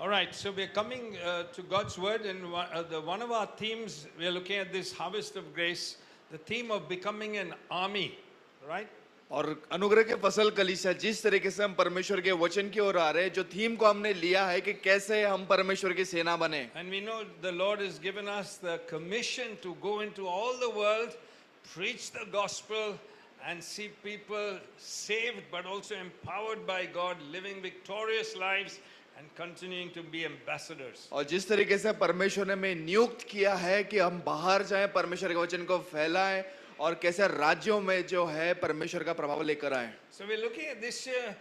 All right, so we're coming to God's Word, and one of our themes, we're looking at this harvest of grace, the theme of becoming an army, right? और अनुग्रह के फसल कलीसिया जिस तरीके से हम परमेश्वर के वचन की ओर आ रहे हैं, जो थीम को हमने लिया है कि कैसे हम परमेश्वर की सेना बने। And we know the Lord has given us the commission to go into all the world, preach the gospel, and see people saved, but also empowered by God, living victorious lives and continuing to be ambassadors. और जिस तरीके से परमेश्वर ने हमें नियुक्त किया है कि हम बाहर जाएं, परमेश्वर के वचन को फैलाएं और कैसे राज्यों में जो है परमेश्वर का प्रभाव लेकर आए। So we're looking at this year.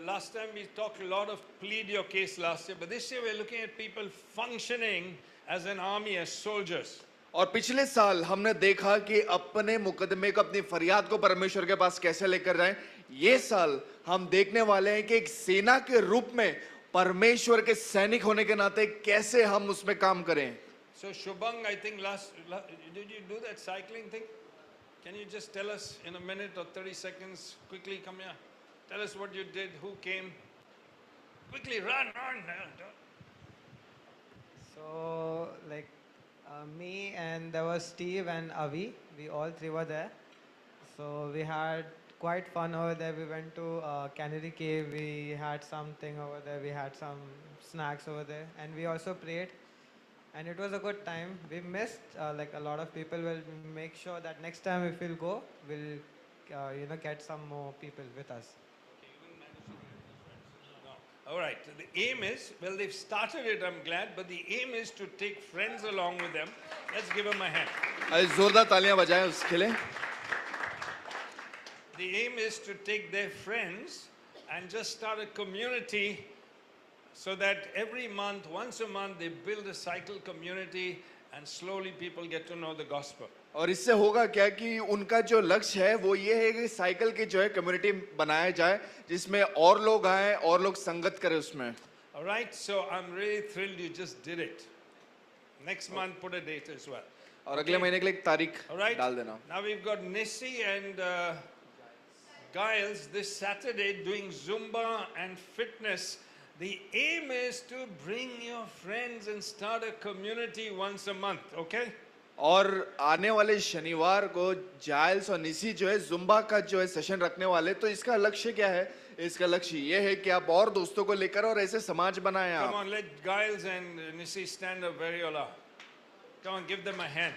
Last time we talked a lot of plead your case last year, but this year we're looking at people functioning as an army, as soldiers. और पिछले साल हमने देखा कि अपने मुकदमे को, अपनी फरियाद को परमेश्वर के पास कैसे लेकर जाएं। ये साल हम देखने वाले हैं कि एक सेना के रूप में परमेश्वर के सैनिक होने के नाते कैसे हम उसमें काम करें। So Shubhang, I think did you do that cycling thing? Can you just tell us in a minute or 30 seconds, quickly come here. Tell us what you did, who came. Quickly, run. So, like me and there was Steve and Avi, we all three were there. So we had quite fun over there. We went to Canary Cave, we had something over there, we had some snacks over there, and we also prayed. And it was a good time. We missed like a lot of people. Will make sure that next time if we'll go, we'll get some more people with us. All right. The aim is, well, they've started it, I'm glad, but the aim is to take friends along with them. Let's give them a hand. जोरदार तालियां बजाएं उसके लिए। The aim is to take their friends and just start a community so that every month, once a month, they build a cycle community and slowly people get to know the gospel. और इससे होगा क्या कि उनका जो लक्ष्य है वो ये है कि साइकिल की जो है कम्युनिटी बनाया जाए जिसमें और लोग आए और लोग संगत करें उसमें। All right, so I'm really thrilled you just did it. Next month, put a date as well. और अगले महीने के लिए एक तारीख डाल देना। Now we've got Nissi and Giles this Saturday doing Zumba and fitness. The aim is to bring your friends and start a community once a month, okay? और आने वाले शनिवार को जाइल्स और निसी जो है जुम्बा का जो है सेशन रखने वाले, तो इसका लक्ष्य क्या है? इसका लक्ष्य ये है कि आप और दोस्तों को लेकर और ऐसे समाज बनाएं आप। Come on, let Giles and Nissi stand up very well. Come on, give them a hand.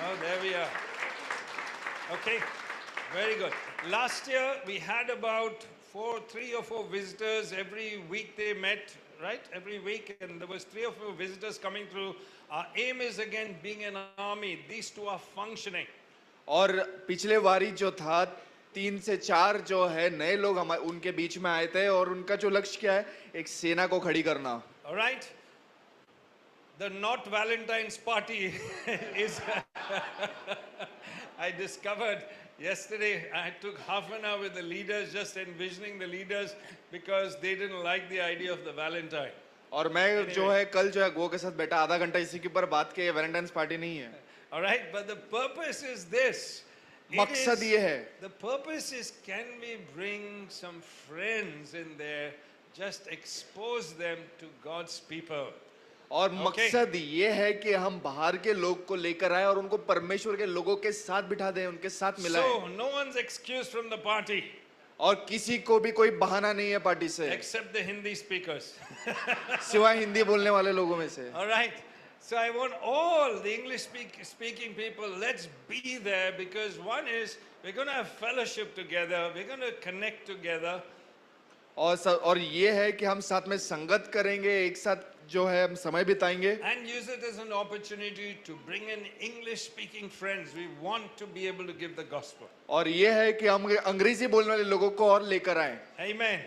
Oh, there we are. Okay, very good. Last year we had about 3 or 4 visitors every week. They met, right? Every week, and there was 3 or 4 visitors coming through. Our aim is again being an army. These two are functioning. और पिछले बारी जो था 3 से 4 जो है नए लोग हमारे उनके बीच में आए थे और उनका जो लक्ष्य क्या है? एक सेना को खड़ी करना। All right. The not Valentine's party is. I discovered yesterday. I took half an hour with the leaders, just envisioning the leaders, because they didn't like the idea of the Valentine. और मैं जो है कल जो है गो के साथ बैठा आधा घंटा इसी के ऊपर बात की, वैलेंटाइन्स पार्टी नहीं है। All right, but the purpose is this. मकसद ये है। The purpose is, can we bring some friends in there, just expose them to God's people. और मकसद ये है कि हम बाहर के लोग को लेकर आए और उनको परमेश्वर के लोगों के साथ बिठा दें, उनके साथ मिलाएं। So no one's excused from the party. और किसी को भी कोई बहाना नहीं है पार्टी से। Except the Hindi speakers. सिवाय हिंदी बोलने वाले लोगों में से। All right. So I want all the English speaking people, let's be there, because one is we're going to have fellowship together, we're going to connect together. और ये है कि हम साथ में संगत करेंगे, एक साथ जो है हम समय बिताएंगे। And use it as an opportunity to bring in English speaking friends. We want to be able to give the gospel. और ये है कि हम अंग्रेजी बोलने वाले लोगों को और लेकर आए। Amen.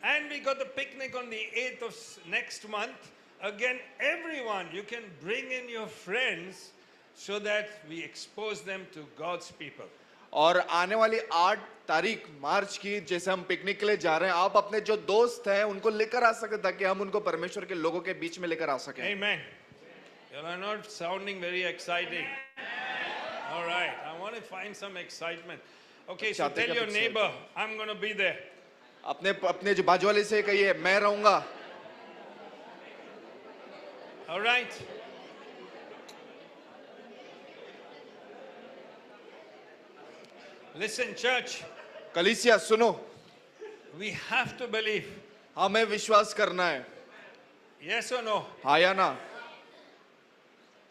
And we got the picnic on the 8th of next month. Again, everyone, you can bring in your friends so that we expose them to God's people. और आने वाली 8 तारीख मार्च की जैसे हम पिकनिक के लिए जा रहे हैं, आप अपने जो दोस्त हैं उनको लेकर आ सके ताकि हम उनको परमेश्वर के लोगों के बीच में लेकर आ सकें। Amen. You are not sounding very exciting. All right, I want to find some excitement. Okay, so tell your neighbor, I'm going to be there. अपने जो बाजू वाले से कहिए मैं रहूंगा। All right. Listen, church, कलीसिया सुनो, we have to believe. हमें विश्वास करना है, Yes or no? हाँ या ना?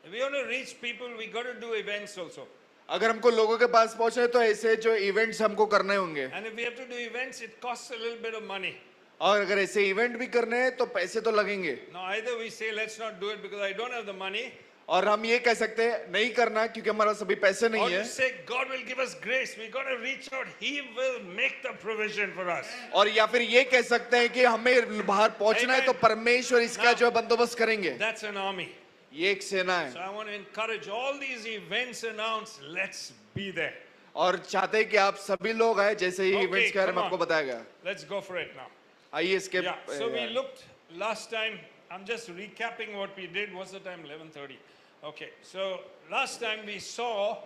If we want to reach people, we got to do events also. अगर हमको लोगों के पास पहुंचना है तो ऐसे जो इवेंट्स हमको करने होंगे, And if we have to do events, it costs a little bit of money. और अगर ऐसे इवेंट भी करने हैं तो पैसे तो लगेंगे. Now, either we say, let's not do it because I don't have the money, और हम ये कह सकते हैं नहीं करना क्योंकि हमारा सभी पैसे or नहीं you है, say, God will give us grace. We got to reach out. He will make the provision for us. और या फिर ये कह सकते हैं कि हमें बाहर पहुंचना है तो परमेश्वर इसका जो है बंदोबस्त करेंगे. That's an army. ये एक सेना है So I want to encourage all these events announced. Let's be there. और चाहते हैं कि आप सभी लोग आए, जैसे ही Okay, इवेंट्स के बारे में come आपको on. बताया गया. Let's go for it now. आइए इसके Yeah. So we looked last time. I'm just recapping what we did. What's the time? 11:30. Okay. So last time we saw.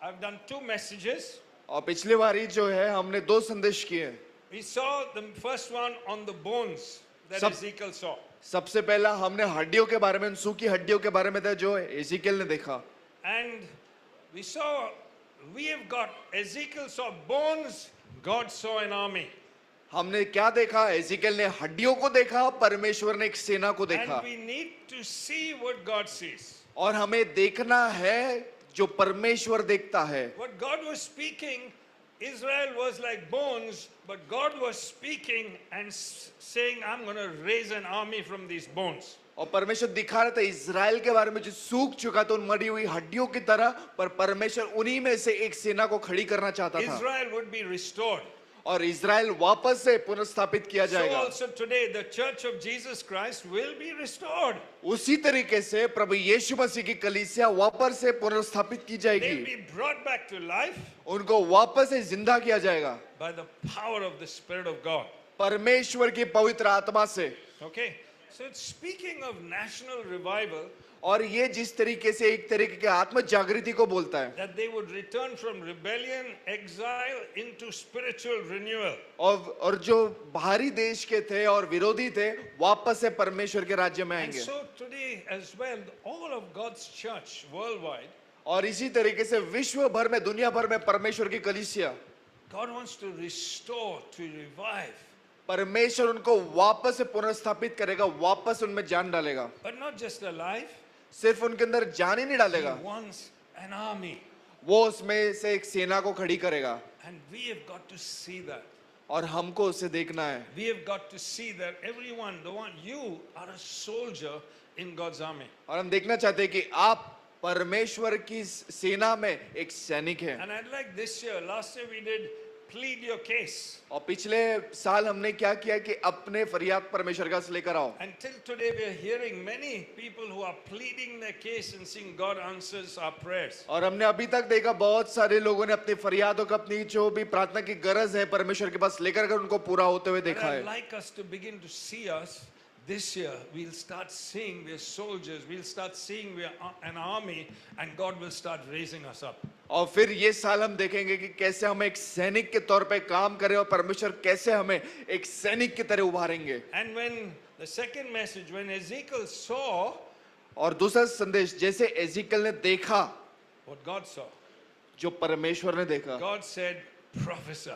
I've done 2 messages. और पिछली बारी जो है हमने 2 संदेश किए. We saw the first one on the bones that Sab- Ezekiel saw. सबसे पहला हमने हड्डियों के बारे में, सूखी हड्डियों के बारे में था जो एजिकेल ने देखा. And we saw, we have got, Ezekiel saw bones, God saw an army. हमने क्या देखा? एजिकेल ने हड्डियों को देखा, परमेश्वर ने एक सेना को देखा. And we need to see what God sees. और हमें देखना है जो परमेश्वर देखता है. What God was speaking, Israel was like bones, but God was speaking and saying, I'm going to raise an army from these bones. और परमेश्वर दिखा रहा था इज़राइल के बारे में जो सूख चुका था उन मरी हुई हड्डियों की तरह, पर परमेश्वर उन्हीं में से एक सेना को खड़ी करना चाहता था. Israel would be restored. और इज़राइल वापस से पुनर्स्थापित किया So जाएगा. also today, the church of Jesus Christ will be restored. उसी तरीके से प्रभु यीशु मसीह की कलीसिया वापस से पुनर्स्थापित की They'll जाएगी. be brought back to life उनको वापस से जिंदा किया जाएगा by the power of the Spirit of God. परमेश्वर की पवित्र आत्मा से. Okay? So it's speaking of national revival, और ये जिस तरीके से एक तरीके के आत्म जागृति को बोलता है, that they would return from rebellion, exile into spiritual renewal. और जो बाहरी देश के थे और विरोधी थे वापस से परमेश्वर के राज्य में And आएंगे. so today as well, all of God's church worldwide, और इसी तरीके से विश्व भर में, दुनिया भर में परमेश्वर की कलीसिया, God wants to restore, to revive, परमेश्वर उनको वापस से पुनर्स्थापित करेगा, वापस उनमें जान डालेगा. but not just alive. सिर्फ उनके अंदर जान ही नहीं He डालेगा, wants an army. वो उसमें से एक सेना को खड़ी करेगा. And we have got to see that. और हमको उसे देखना है. We have got to see that everyone, the one, you are a soldier in God's army. और हम देखना चाहते हैं कि आप परमेश्वर की सेना में एक सैनिक हैं. And I'd like this year, last year we did plead your case. और पिछले साल हमने क्या किया कि अपने फरियाद परमेश्वर का लेकर आओ. Until today we are hearing many people who are pleading their case and seeing God answers our prayers. और हमने अभी तक देखा बहुत सारे लोगों ने अपनी फरियादों को, अपनी जो भी प्रार्थना की गरज है परमेश्वर के पास लेकर कर उनको पूरा होते हुए But देखा I'd है. like us to begin to see us this year. We'll start seeing we're soldiers. We'll start seeing we're an army, and God will start raising us up. और फिर ये साल हम देखेंगे कि कैसे हम एक सैनिक के तौर पे काम करें और परमेश्वर कैसे हमें एक सैनिक की तरह उभारेंगे. And when the second message, when Ezekiel saw और दूसरा संदेश, जैसे एजिकल ने देखा what God saw, जो परमेश्वर ने देखा, God said, prophesy.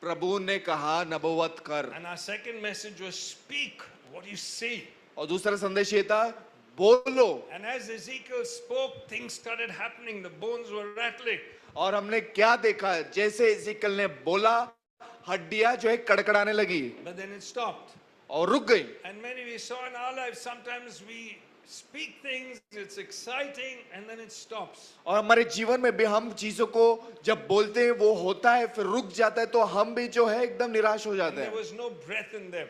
प्रभु ने कहा नबूवत कर. And our second message was speak what you see. और दूसरा संदेश ये था बोलो. And as Ezekiel spoke, things started happening. The bones were rattling. और हमने क्या देखा, जैसे एजिकल ने बोला हड्डियां जो है कड़कड़ाने लगी But then it stopped. और रुक गई. And many we saw in our lives, sometimes we speak things, it's exciting, and then it stops. और हमारे जीवन में भी हम चीजों को जब बोलते हैं वो होता है फिर रुक जाता है, तो हम भी जो है एकदम निराश हो And जाते there हैं was no breath in them.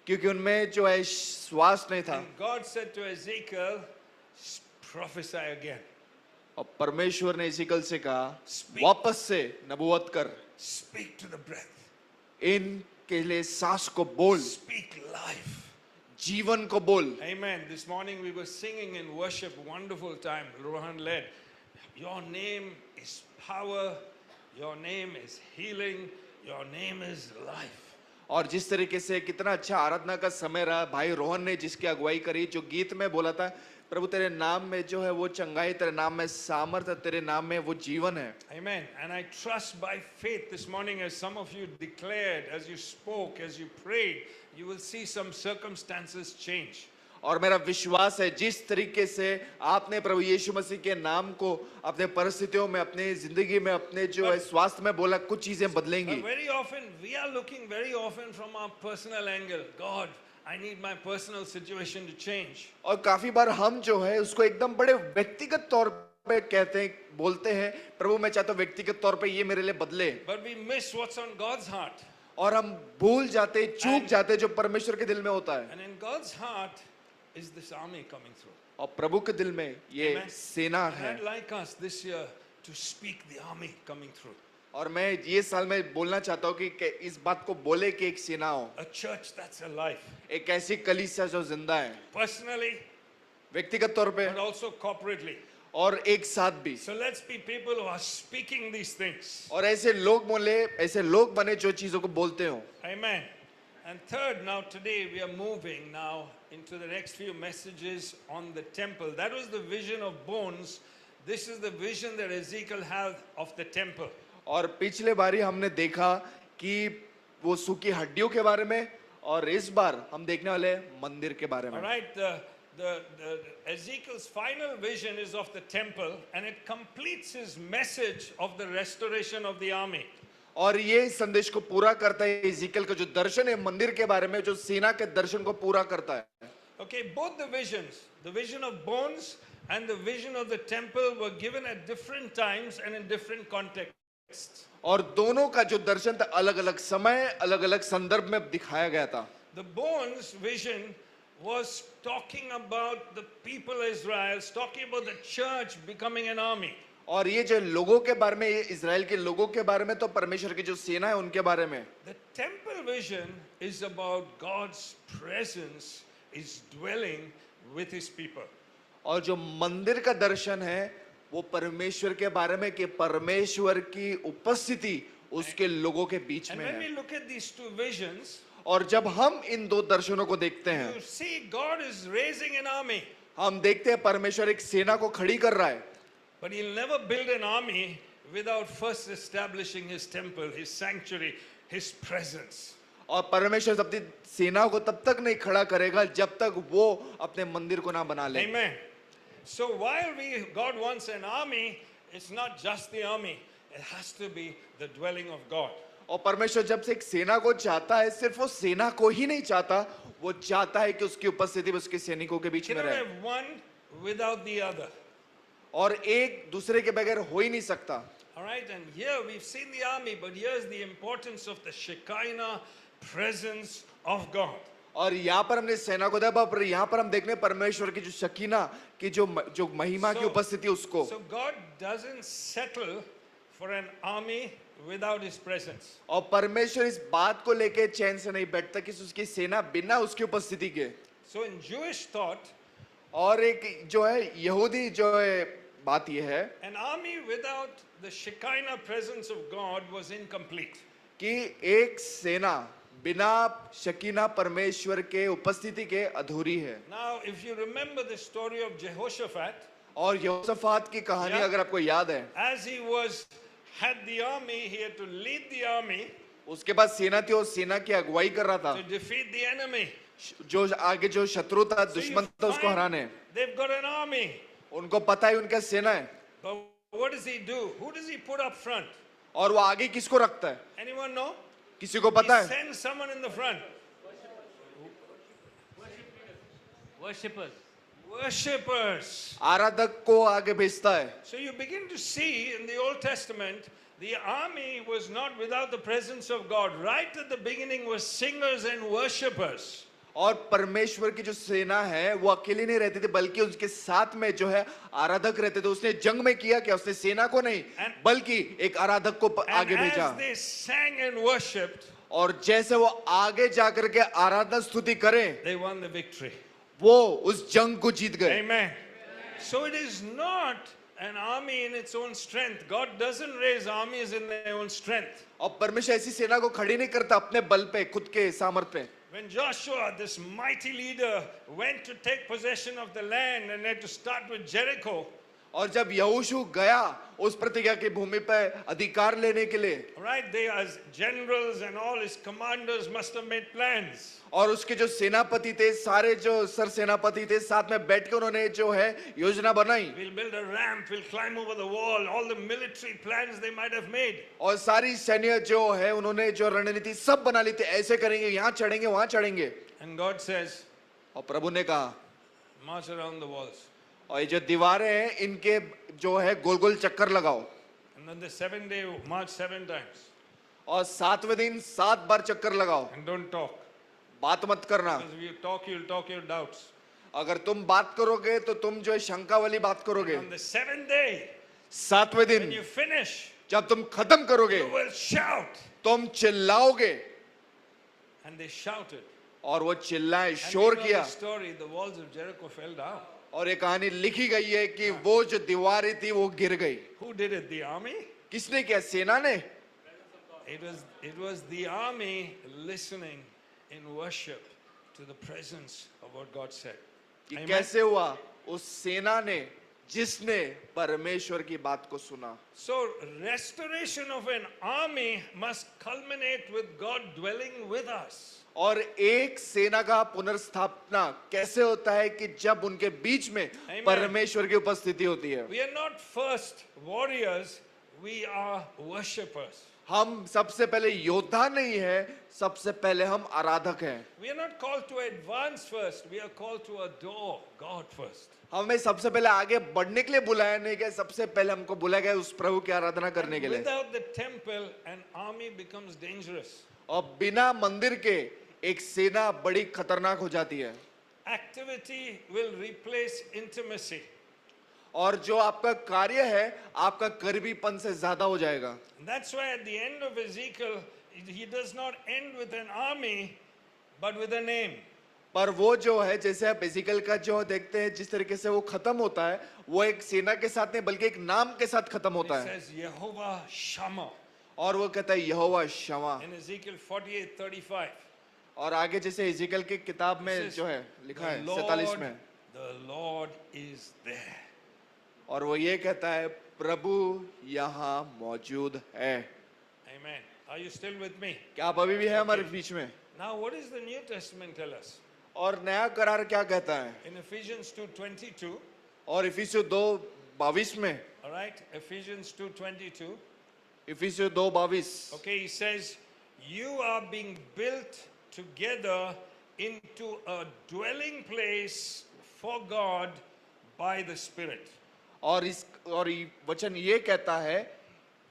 क्योंकि उनमें जो है श्वास नहीं था. And God said to Ezekiel, prophesy again. और परमेश्वर ने एजिकल से कहा Speak. वापस से नबूवत कर, Speak to the breath. इनके लिए सांस को बोल, Speak life. जीवन को बोल. Amen. This morning we were singing in worship, wonderful time, Rohan led. Your name is power, your name is healing, your name is life. और जिस तरीके से कितना अच्छा आराधना का समय रहा, भाई रोहन ने जिसकी अगुवाई करी, जो गीत में बोला था, प्रभु तेरे नाम में जो है वो चंगाई, तेरे नाम में सामर्थ्य, तेरे नाम में वो जीवन है। Amen. And I trust by faith this morning, as some of you declared, as you spoke, as you prayed, you will see some circumstances change. और मेरा विश्वास है जिस तरीके से आपने प्रभु यीशु मसीह के नाम को अपने परिस्थितियों में, अपने जिंदगी में, अपने जो है स्वास्थ्य में बोला, कुछ चीजें बदलेंगी। But very often, we are looking very often from our personal angle. God, I need my personal situation to change. और काफी बार हम जो है उसको एकदम बड़े व्यक्तिगत तौर पे कहते हैं, बोलते हैं, प्रभु मैं चाहता हूँ व्यक्तिगत तौर पे ये मेरे लिए बदले। But we miss what's on God's heart. और हम भूल जाते, चूक जाते जो परमेश्वर के दिल में होता है। And in God's heart is this army coming through. और प्रभु के दिल में ये Amen. सेना है। I'd like us this year to speak the army coming through. और मैं ये साल में बोलना चाहता हूँ कि इस बात को बोले कि एक सेना हो, A church that's alive. एक ऐसी कलीसिया जो जिंदा है, Personally, व्यक्तिगत तौर पे but also corporately. और एक साथ भी। So let's be people who are speaking these things. और ऐसे लोग बोले, ऐसे लोग बने जो चीजों को बोलते हो। Amen. And third, now today we are moving now into the next few messages on the temple. That was the vision of bones. This is the vision that Ezekiel had of the temple. और पिछले बारी हमने देखा कि वो सूखी हड्डियों के बारे में, और इस बार हम देखने वाले हैं मंदिर के बारे All में। right, the Ezekiel's final vision is of the temple, and it completes his message of the restoration of the army. और ये संदेश को पूरा करता है, इज़ेकियल का जो दर्शन है मंदिर के बारे में, जो सेना के दर्शन को पूरा करता है। Okay, both the visions, the vision of bones and the vision of the temple, were given at different times and in different contexts. और दोनों का जो दर्शन था अलग अलग समय, अलग अलग संदर्भ में दिखाया गया था। The bones vision was talking about the people of Israel, talking about the church becoming an army. और ये जो लोगों के बारे में, ये इजराइल के लोगों के बारे में, तो परमेश्वर की जो सेना है उनके बारे में। The temple vision is about God's presence is dwelling with his people. और जो मंदिर का दर्शन है वो परमेश्वर के बारे में, कि परमेश्वर की उपस्थिति उसके लोगों के बीच And में when we है। look at these two visions, और जब हम इन दो दर्शनों को देखते हैं, you see God is raising an army, हम देखते हैं परमेश्वर एक सेना को खड़ी कर रहा है। but he'll never build an army without first establishing his temple, his sanctuary, his presence. और परमेश्वर अपनी सेना को तब तक नहीं खड़ा करेगा जब तक वो अपने मंदिर को ना बना ले। Amen. So while God wants an army, it's not just the army. It has to be the dwelling of God. और परमेश्वर जब से एक सेना को चाहता है, सिर्फ वो सेना को ही नहीं चाहता, वो चाहता है कि उसकी उपस्थिति उसके सैनिकों के बीच में Cannot रहे। have one without the other. और एक दूसरे के बगैर हो ही नहीं सकता। All right, and here we've seen the army, but here's the importance of the Shekinah presence of God. और यहाँ पर हमने सेना को देखा, पर यहाँ पर हम देखने परमेश्वर की जो शकीना की जो महिमा की उपस्थिति उसको। So God doesn't settle for an army without his presence. और परमेश्वर इस बात को लेके चैन से नहीं बैठता कि उसकी सेना बिना उसकी उपस्थिति के। So in Jewish thought, और एक जो है यहूदी जो है बात ये है an army without the Shekinah presence of God was incomplete. कि एक सेना बिना शकीना परमेश्वर के उपस्थिति के अधूरी है। Now, if you remember the story of Jehoshaphat, और यहोशाफात की कहानी Yeah. अगर आपको याद है, as he had the army, he had to lead the army उसके बाद सेना थी और सेना की अगुवाई कर रहा था, to defeat the enemy. जो आगे जो शत्रु था, So you दुश्मन था, उसको find हराने। they've got an army, उनको पता है उनका सेना है, but what does he do? Who does he put up front? और वो आगे किसको रखता है? Anyone know? किसी को He पता है? sends someone in the front. Worshippers. Worshippers. आराधक को आगे भेजता है। So you begin to see in the Old Testament, the army was not without the presence of God. Right at the beginning was singers and worshippers. और परमेश्वर की जो सेना है वो अकेले नहीं रहती थी, बल्कि उसके साथ में जो है आराधक रहते थे। उसने जंग में किया क्या? उसने सेना को नहीं, बल्कि एक आराधक को And आगे भेजा। as they sang and worshipped, और जैसे वो आगे जाकर के आराधना स्तुति करें, they won the victory. वो उस जंग को जीत गए। Amen. So it is not an army in its own strength. God doesn't raise armies in their own strength. और परमेश्वर ऐसी सेना को खड़ी नहीं करता अपने बल पे, खुद के सामर्थ पे। When Joshua, this mighty leader, went to take possession of the land and had to start with Jericho, और जब यहोशू गया उस प्रतिज्ञा की भूमि पर अधिकार लेने के लिए, right? They, as generals and all his commanders, must have made plans. और उसके जो सेनापति थे, सारे जो सर सेनापति थे, साथ में बैठ के उन्होंने जो है योजना बनाई। We'll build a ramp, we'll climb over the wall, all the military plans they might have made. और सारी सैन्य जो है उन्होंने जो रणनीति सब बना ली थी, ऐसे करेंगे, यहाँ चढ़ेंगे, वहां चढ़ेंगे। And God says, और प्रभु ने कहा, march around the walls. और ये जो दीवारें हैं इनके जो है गोल गोल चक्कर लगाओ। And then the 7th day, march 7 times. और 7वें दिन 7 बार चक्कर लगाओ। And don't talk. बात मत करना। Because if you talk, you'll talk your doubts. अगर तुम बात करोगे तो तुम जो है शंका वाली बात करोगे। On the 7th day, 7वें दिन when you finish, जब तुम खत्म करोगे you will shout. तुम चिल्लाओगे। And they shouted. और वो चिल्लाए, And शोर you know किया। the story, the walls of Jericho fell down. और एक कहानी लिखी गई है कि वो जो दीवारें थी वो गिर गई। Who did it? The army? किसने किया? सेना ने। It was the army listening in worship to the presence of what God said. कि Amen. कैसे हुआ? उस सेना ने जिसने परमेश्वर की बात को सुना। So restoration of an army must culminate with God dwelling with us. और एक सेना का पुनर्स्थापना कैसे होता है कि जब उनके बीच में Amen. परमेश्वर की उपस्थिति होती है। We are not first warriors, we are worshippers. हम सबसे पहले योद्धा नहीं है, सबसे पहले हम आराधक हैं। We are not called to advance first, we are called to adore God first. हमें सबसे पहले आगे बढ़ने के लिए बुलाया नहीं गया, सबसे पहले हमको बुलाया गया उस प्रभु की आराधना करने के लिए। Without the temple, an army becomes dangerous. और बिना मंदिर के एक सेना बड़ी खतरनाक हो जाती है। Activity will replace intimacy. और जो आपका कार्य है आपका करीबीपन से ज्यादा हो जाएगा। And that's why at the end of Ezekiel, he does not end with an army, but with a name. पर वो जो है, जैसे आप एजिकल का जो देखते हैं जिस तरीके से वो खत्म होता है, वो एक सेना के साथ नहीं बल्कि एक नाम के साथ खत्म He होता है। says Jehovah Shammah और वो कहता है यहोवा शमा। in Ezekiel 48:35. और आगे जैसे एजिकल की किताब में This is जो है लिखा है the 47 में, The Lord is there. और वो ये कहता है प्रभु यहाँ मौजूद है। Amen. Are you still with me? क्या आप अभी भी है हमारे बीच में? Now, what does the New Testament tell us? और नया करार क्या कहता है? In Ephesians 2:22, और इफिसियों 2:22 में, all right, Ephesians 2:22, इफिसियों 2:22, okay, he says, you are being built together into a dwelling place for God by the Spirit. और वचन ये कहता है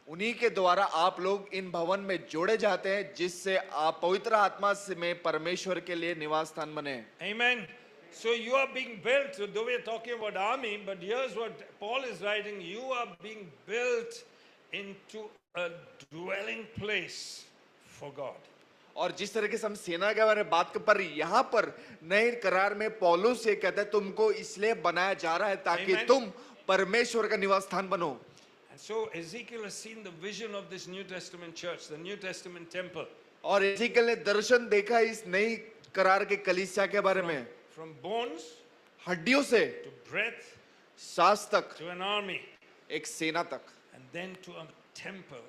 उन्हीं के द्वारा आप लोग इन भवन में जोड़े जाते हैं जिससे आप पवित्र आत्मा से में परमेश्वर के लिए निवास स्थान बने। Amen. So you are being built, though we are talking about army, but here's what Paul is writing, you are being built into a dwelling place for God. और जिस तरीके से हम सेना के बारे में बात कर पर यहाँ पर नए करार में पौलुस ये कहता है तुमको इसलिए बनाया जा रहा है ताकि Amen. तुम परमेश्वर का निवास स्थान बनो। And so Ezekiel has seen the vision of this New Testament church, the New Testament temple. और एजिकल ने दर्शन देखा इस नई करार के कलीसिया के बारे में, From bones हड्डियों से to breath सांस तक, to an army, एक सेना तक, and then to a temple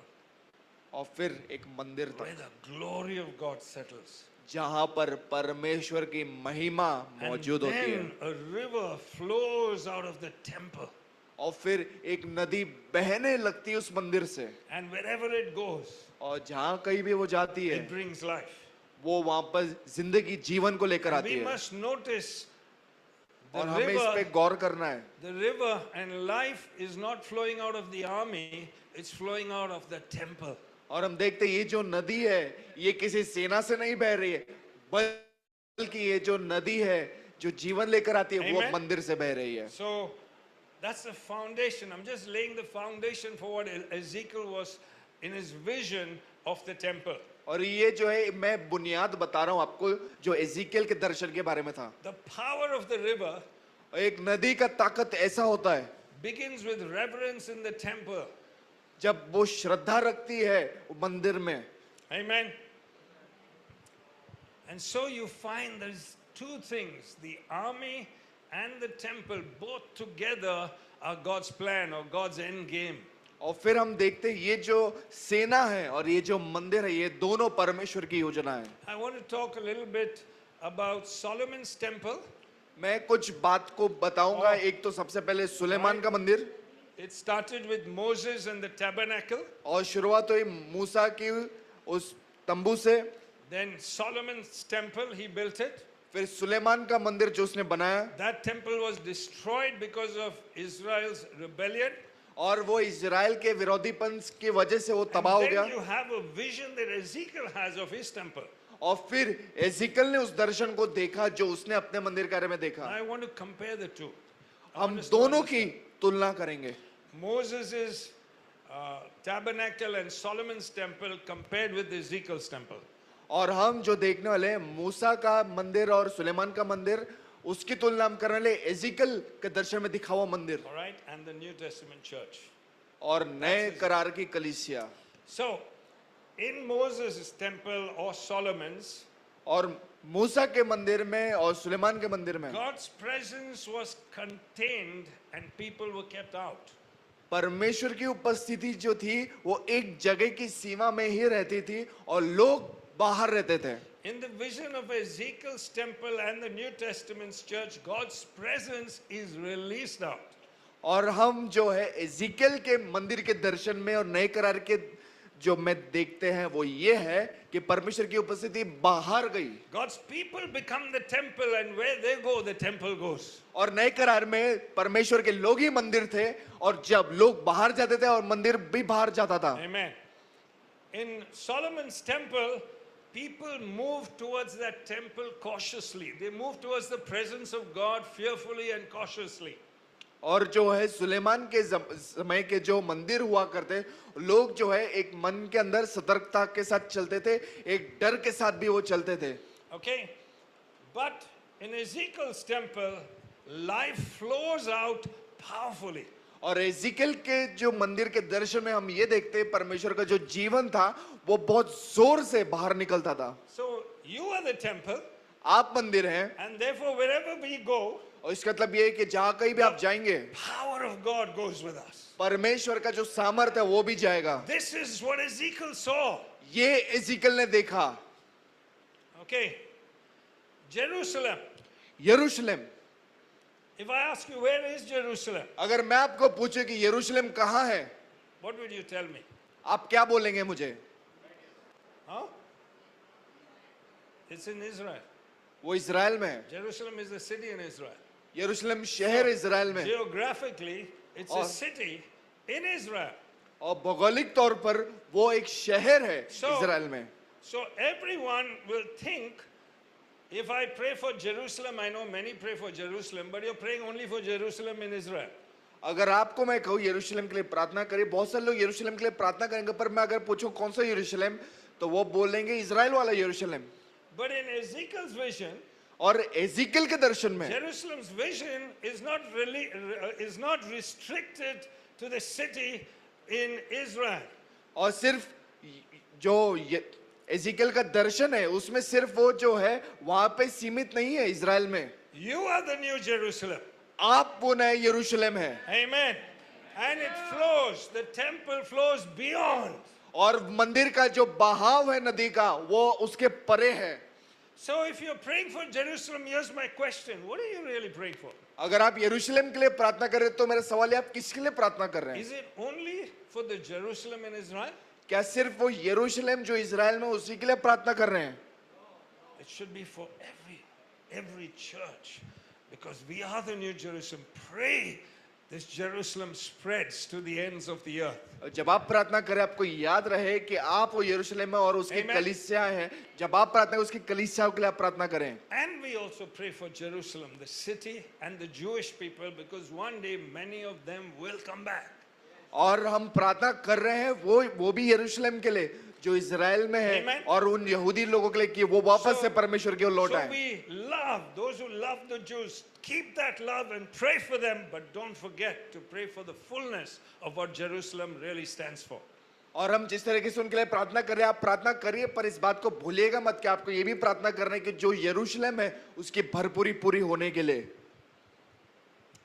और फिर एक मंदिर where तक the glory of God settles. जहां पर परमेश्वर की महिमा And मौजूद होती है। then a river flows out of the temple. और फिर एक नदी बहने लगती है उस मंदिर से, And wherever it goes, और जहां कहीं भी वो जाती है it brings life. वो वहां पर जिंदगी जीवन को लेकर And आती we है। must notice the और हमें इस पे river, गौर करना है। the river and life is not flowing out of the army, it's flowing out of the temple. और हम देखते हैं ये जो नदी है ये किसी सेना से नहीं बह रही है, बल्कि ये जो नदी है जो जीवन लेकर आती है वो Amen. मंदिर से बह रही है। So that's the foundation. I'm just laying the foundation for what Ezekiel was in his vision of the temple. और ये जो है मैं बुनियाद बता रहा हूँ आपको जो एजिकियल के दर्शन के बारे में था। The power of the river एक नदी का ताकत ऐसा होता है begins with reverence in the temple. जब वो श्रद्धा रखती है वो मंदिर में, Amen. And so you find there's two things, the army and the temple, both together are God's plan or God's end game. और फिर हम देखते हैं ये जो सेना है और ये जो मंदिर है, ये दोनों परमेश्वर की योजना है। I want to talk a little bit about Solomon's temple. मैं कुछ बात को बताऊंगा। और- एक तो सबसे पहले सुलेमान का मंदिर, It started with Moses and the tabernacle. और शुरुआत हुई मूसा की उस तंबू से। Then Solomon's temple, he built it. फिर सुलेमान का मंदिर जो उसने बनाया, That temple was destroyed because of Israel's rebellion. और वो इजराइल के विरोधीपन की वजह से वो And तबाह हो then गया। you have a vision that Ezekiel has of his temple. और फिर एजिकल ने उस दर्शन को देखा जो उसने अपने मंदिर के बारे में देखा। I want to compare the two. I हम want us to दोनों की understand. तुलना करेंगे। Moses' tabernacle and Solomon's temple compared with Ezekiel's temple. और हम जो देखने वाले हैं मूसा का मंदिर और सुलेमान का मंदिर, उसकी तुलना हम करने वाले एजिकल के दर्शन में दिखा हुआ मंदिर All right? And the New Testament church. और नए करार की कलीसिया। So, in Moses' temple or Solomon's, और मूसा के मंदिर में और सुलेमान के मंदिर में God's presence was contained and people were kept out. परमेश्वर की उपस्थिति जो थी वो एक जगह की सीमा में ही रहती थी और लोग बाहर रहते थे। In the vision of Ezekiel's temple and the New Testament's church, God's presence is released out. और हम जो है एजिकल के मंदिर के दर्शन में और नए करार के जो में देखते हैं वो ये है कि परमेश्वर की उपस्थिति बाहर गई, God's people become the temple, and where they go, the temple goes. और नए करार में परमेश्वर के लोग ही मंदिर थे और जब लोग बाहर जाते थे और मंदिर भी बाहर जाता था। Amen. In Solomon's temple, people moved towards that temple cautiously. They moved towards the presence of God fearfully and cautiously. और जो है सुलेमान के समय के जो मंदिर हुआ करते, लोग जो है एक मन के अंदर सतर्कता के साथ चलते थे, एक डर के साथ भी वो चलते थे। Okay? But in Ezekiel's temple, life flows out powerfully. और एजिकल के जो मंदिर के दर्शन में हम ये देखते हैं परमेश्वर का जो जीवन था वो बहुत जोर से बाहर निकलता था। So you are the temple, आप मंदिर हैं and therefore wherever we go, और इसका मतलब ये है कि जहां कहीं भी आप जाएंगे power of God goes with us. परमेश्वर का जो सामर्थ है वो भी जाएगा। This is what Ezekiel saw. ये एजिकल ने देखा। Okay. Jerusalem. यरूशलेम, If I ask you, where is Jerusalem? अगर मैं आपको पूछूं कि यरूशलेम कहाँ है, What would you tell me? आप क्या बोलेंगे मुझे? Huh? It's in Israel. वो इजराइल में है। Jerusalem is a city in Israel. यरूशलेम शहर इजराइल में, Geographically, it's a और- city in Israel. और भौगोलिक तौर पर वो एक शहर है So- इजराइल में। So everyone will think, if I pray for Jerusalem, I know many pray for Jerusalem, but you're praying only for Jerusalem in Israel. अगर आपको मैं कहूँ यरूशलेम के लिए प्रार्थना करिए, बहुत सारे लोग यरूशलेम के लिए प्रार्थना करेंगे, पर मैं अगर पूछूं कौन सा यरूशलेम, तो वो बोलेंगे इजराइल वाला यरूशलेम। But in Ezekiel's vision, और एजिकल के दर्शन में Jerusalem's vision is not really is not restricted to the city in Israel. और सिर्फ जो एजिकल का दर्शन है उसमें सिर्फ वो जो है वहां पे सीमित नहीं है इजराइल में। You are the new Jerusalem. आप वो नए यरूशलेम है Amen. And it flows, the temple flows beyond. और मंदिर का जो बहाव है नदी का वो उसके परे है। So if you're praying for Jerusalem, here's my question. What are you really praying for? अगर आप यरूशलेम के लिए प्रार्थना कर रहे हैं तो मेरा सवाल है आप किसके लिए प्रार्थना कर रहे हैं? Is it only for the Jerusalem in Israel? क्या सिर्फ वो यरूशलेम जो इजराइल में उसी के लिए प्रार्थना कर रहे हैं? It should be for every church, because we are the new Jerusalem. Pray this Jerusalem spreads to the ends of the earth. जब आप प्रार्थना करें आपको याद रहे कि आप वो यरूशलेम में और उसकी Amen. कलीसिया है। जब आप प्रार्थना करें उसकी कलीसियाओं के लिए आप प्रार्थना करें। And we also pray for Jerusalem, the city, and the Jewish people, because one day many of them will come back. और हम प्रार्थना कर रहे हैं वो भी यरूशलेम के लिए जो इजराइल में है Amen. और उन यहूदी लोगों के लिए कि वो वापस से परमेश्वर की ओर लौट So आए। we love those who love the Jews. Keep that love and pray for them, but don't forget to pray for the fullness of what Jerusalem really stands for. और हम जिस तरीके से उनके लिए प्रार्थना कर रहे हैं आप प्रार्थना करिए, पर इस बात को भूलिएगा मत कि आपको ये भी प्रार्थना करना है कि जो यरूशलेम है उसकी भरपूरी पूरी होने के लिए।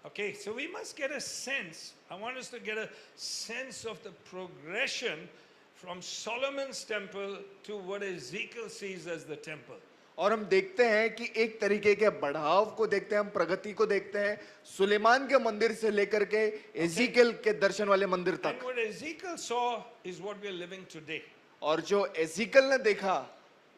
Okay, so we must get a sense. I want us to get a sense of the progression from Solomon's temple to what Ezekiel sees as the temple. और हम देखते हैं कि एक तरीके के बढ़ाव को देखते हैं, हम प्रगति को देखते हैं सुलेमान के मंदिर से लेकर के एजिकल के दर्शन वाले मंदिर And तक। what Ezekiel saw is what we are living today. और जो एजिकल ने देखा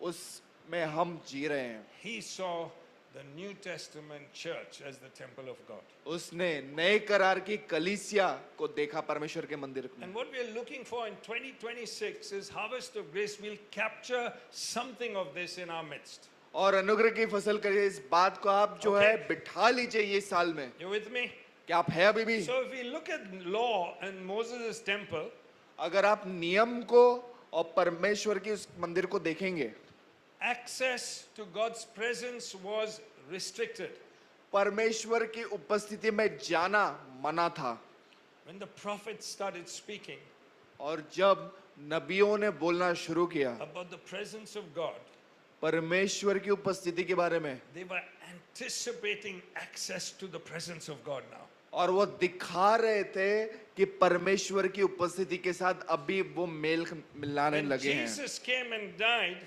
उसमें हम जी रहे हैं। He saw the New Testament church as the temple of God. उसने नए करार की कलीसिया को देखा परमेश्वर के मंदिर में। And what we are looking for in 2026 is Harvest of Grace. We'll capture something of this in our midst. और अनुग्रह की फसल करिए, इस बात को आप जो है बिठा लीजिए ये साल में। You with me? क्या आप है अभी भी? So if we look at law and Moses' temple, अगर आप नियम को और परमेश्वर की उस मंदिर को देखेंगे, access to God's presence was restricted. परमेश्वर की उपस्थिति में जाना मना था। When the prophets started speaking और जब नबियों ने बोलना शुरू किया about the presence of God, परमेश्वर की उपस्थिति के बारे में, they were anticipating access to the presence of God now. और वो दिखा रहे थे कि परमेश्वर की उपस्थिति के साथ अभी वो मेल मिलाने When लगे हैं। Jesus came and died,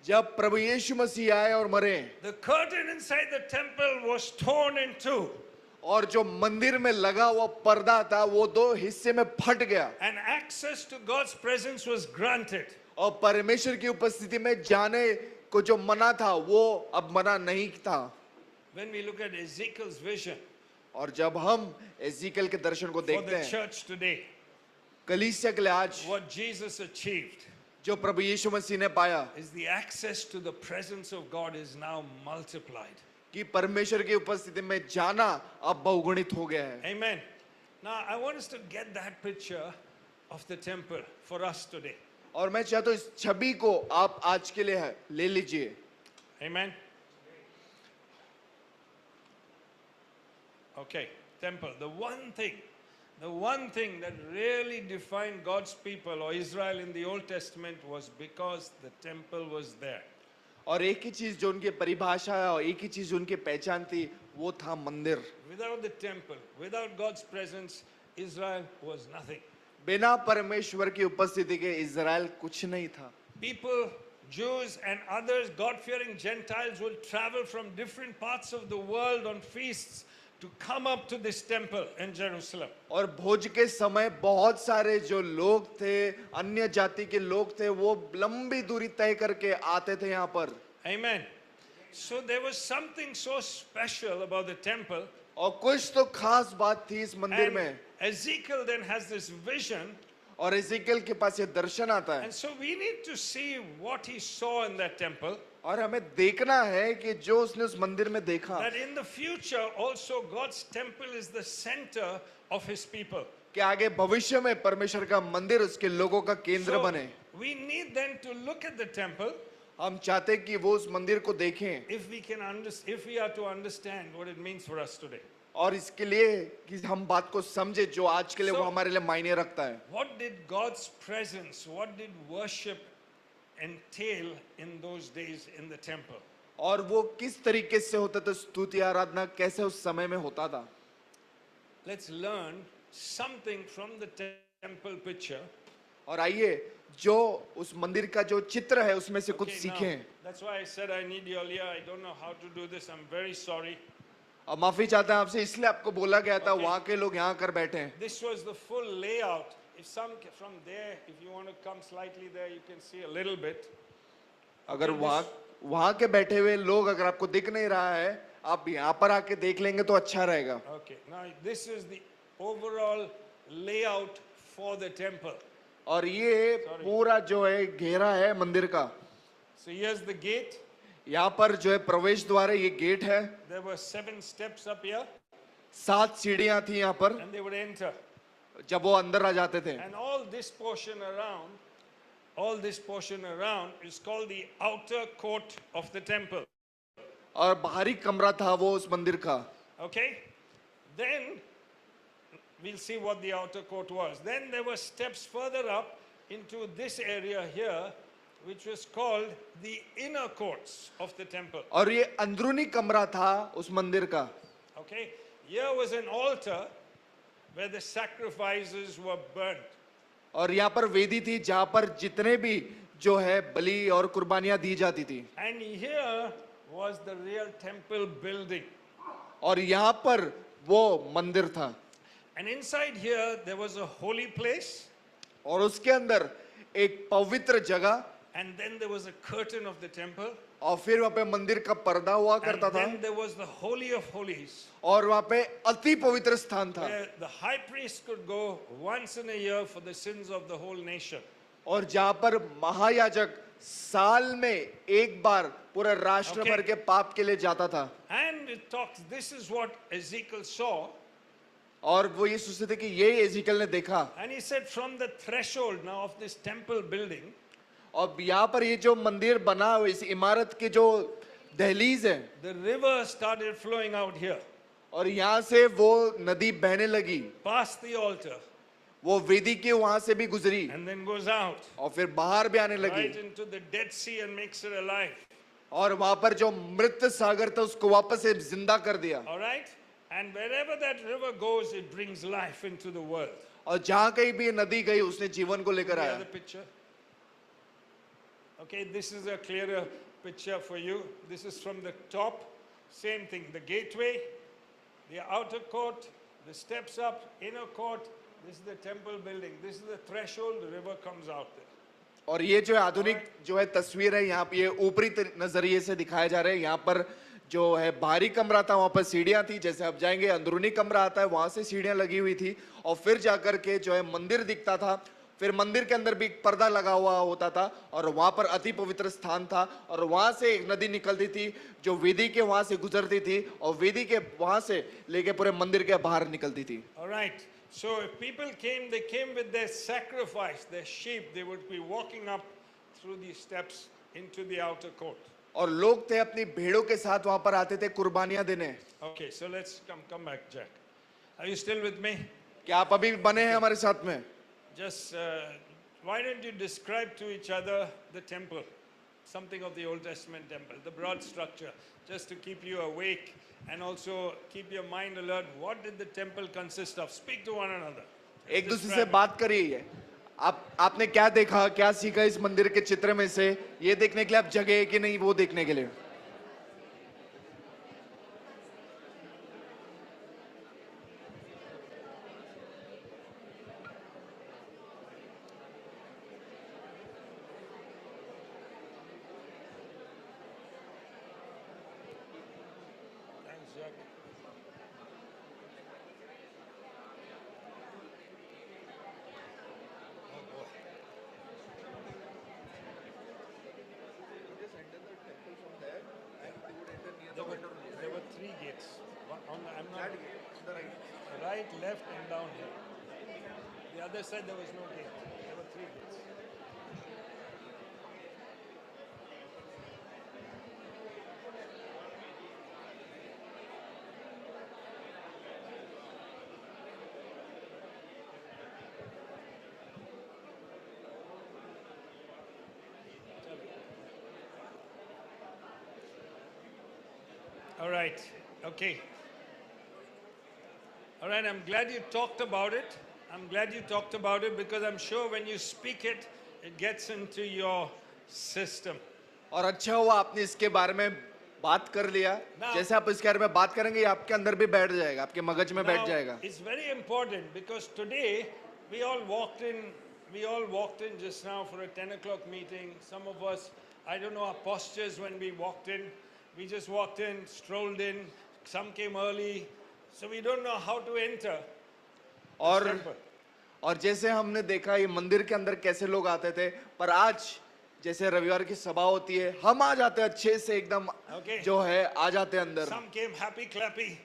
जब प्रभु यीशु मसीह आए और मरे, the curtain inside the temple was torn in two, और जो मंदिर में लगा हुआ पर्दा था वो दो हिस्से में फट गया, and access to God's presence was granted. और परमेश्वर की उपस्थिति में जाने को जो मना था वो अब मना नहीं था। When we look at Ezekiel's vision और जब हम एजिकल के दर्शन को for देखते the हैं church today, कलीसिया के लिए आज what Jesus achieved जो प्रभु यीशु मसीह ने पाया is the access to the presence of God is now multiplied. कि परमेश्वर की उपस्थिति में जाना अब बहुगुणित हो गया है। Amen. Now I want us to get that picture of the temple for us today. और मैं चाहता हूँ इस छवि को आप आज के लिए ले लीजिए। Amen. Okay, temple. The one thing that really defined God's people or Israel in the Old Testament was because the temple was there. और एक ही चीज जो उनकी परिभाषा है और एक ही चीज उनकी पहचान थी वो था मंदिर। Without the temple, without God's presence, Israel was nothing. बिना परमेश्वर की उपस्थिति के इज़राइल कुछ नहीं था। People, Jews and others, God-fearing Gentiles will travel from different parts of the world on feasts to come up to this temple in Jerusalem. और भोज के समय बहुत सारे जो लोग थे, अन्य जाति के लोग थे, वो लंबी दूरी तय करके आते थे यहाँ पर। Amen. So there was something so special about the temple. और कुछ तो खास बात थी इस मंदिर And में। Ezekiel then has this vision. और एजिकल के पास ये दर्शन आता है। And so we need to see what he saw in that temple. और हमें देखना है कि जो उसने उस मंदिर में देखा That in the future also God's temple is the center of his people. कि आगे भविष्य में परमेश्वर का मंदिर उसके लोगों का केंद्र So बने। we need then to look at the temple हम चाहते हैं कि वो उस मंदिर को देखें if we are to understand what it means for us today. और इसके लिए कि हम बात को समझे जो आज के लिए वो So- हमारे लिए मायने रखता है। What did God's presence, what did worship entail in those days in the temple? और वो किस तरीके से होता था, स्तुति आराधना कैसे उस समय में होता था। Let's learn something from the temple picture. और आइए जो उस मंदिर का जो चित्र है उसमें से कुछ Okay, now, सीखें। that's why I said I need you earlier. I don't know how to do this. I'm very sorry. और माफी चाहते हैं आपसे, इसलिए आपको बोला गया था Okay. वहाँ के लोग यहाँ कर बैठे हैं। This was the full layout. If some from there, if you want to come slightly there, you can see a little bit. अगर Okay, वहाँ के बैठे हुए लोग अगर आपको दिख नहीं रहा है, आप यहाँ पर आके देख लेंगे तो अच्छा रहेगा। Okay, now this is the overall layout for the temple. और ये Sorry. पूरा जो है घेरा है मंदिर का। So here's the gate. यहाँ पर जो है प्रवेश द्वार है, ये गेट है। There were 7 steps up here, 7 सीढ़ियाँ थी यहाँ पर, and they would enter. जब वो अंदर आ जाते थे। And all this portion around is called the outer court of the temple. और बाहरी कमरा था वो उस मंदिर का। Okay? Then we'll see what the outer court was. Then there were steps further up into this area here, which was called the inner courts of the temple. और ये अंदरूनी कमरा था उस मंदिर का। Okay? Here was an altar where the sacrifices were burnt. और यहाँ पर वेदी थी जहाँ पर जितने भी जो है बलि और कुर्बानियां दी जाती थी। And here was the real temple building. और यहाँ पर वो मंदिर था। And inside here there was a holy place. और उसके अंदर एक पवित्र जगह। And then there was a curtain of the temple. और फिर वहाँ पे मंदिर का पर्दा हुआ And करता था। then there was the holy of holies, और वहाँ पे अति पवित्र स्थान था। where the high priest could go once in a year for the sins of the whole nation. और जहाँ पर महायाजक साल में एक बार पूरे राष्ट्र Okay. भर के पाप के लिए जाता था। And it talks, this is what Ezekiel saw. और वो ये सोचते थे कि ये एजिकल ने देखा। And he said, from the threshold now of this temple building, और यहाँ पर ये जो मंदिर बना हुआ इस इमारत के जो दहलीज है, the river started flowing out here, और यहाँ से वो नदी बहने लगी, past the altar, वो वेदी के वहां से भी गुजरी and then goes out, और फिर बाहर भी आने लगी। right into the Dead Sea and makes it alive. और वहां पर जो मृत सागर था उसको वापस से जिंदा कर दिया। All right? And wherever that river goes, it brings life into the world. और जहां कहीं भी ये नदी गई उसने जीवन को लेकर The आया। other picture. Okay, this is a clearer picture for you. This is from the top. Same thing. The gateway, the outer court, the steps up, inner court. This is the temple building. This is the threshold. The river comes out there. और ये जो है आधुनिक जो है तस्वीर है, यहाँ पे ये ऊपरी नजरिए से दिखाया जा रहा है। यहाँ पर जो है बाहरी कमरा था वहां पर सीढ़ियां थी, जैसे अब जाएंगे अंदरूनी कमरा आता है वहां से सीढ़ियां लगी हुई थी, और फिर जाकर के जो है मंदिर दिखता था। फिर मंदिर के अंदर भी एक पर्दा लगा हुआ होता था और वहां पर अति पवित्र स्थान था, और वहां से एक नदी निकलती थी जो वेदी के वहां से गुजरती थी और वेदी के वहां से लेके पूरे मंदिर के बाहर निकलती थी। All right. So if people came, they came with their sacrifice, their sheep. They would be walking up through these steps into the outer court. और लोग थे अपनी भेड़ों के साथ वहां पर आते थे कुर्बानियां देने। Okay, so let's come back, Jack. Are you still with me? क्या आप अभी बने हैं हमारे साथ में? Just why don't you describe to each other the temple, something of the Old Testament temple, the broad structure, just to keep you awake and also keep your mind alert. What did the temple consist of? Speak to one another. Just एक दूसरे से describe it. बात करिए। आपने क्या देखा, क्या सीखा इस मंदिर के चित्र में से, ये देखने के लिए आप जगह है कि नहीं वो देखने के लिए। Thanks, Jack. Oh boy. There were three gates. One on the, I'm not, right, left, and down here. The other side there was no gate. There were three gates. All right. Okay. All right. I'm glad you talked about it. I'm glad you talked about it because I'm sure when you speak it, it gets into your system. और अच्छा हुआ आपने इसके बारे में बात कर लिया। Now- जैसे आप इसके बारे में बात करेंगे ये आपके अंदर भी बैठ जाएगा, आपके मगज में बैठ Now, जाएगा। it's very important because today we all walked in just now for a 10 o'clock meeting. Some of us, I don't know our postures when we walked in. We just walked in, strolled in. Some came early. So we don't know how to enter the और temple. और जैसे हमने देखा ये मंदिर के अंदर कैसे लोग आते थे, पर आज जैसे रविवार की सभा होती है हम आ जाते हैं अच्छे से एकदम Okay. जो है आ जाते हैं अंदर। Some came happy, clappy.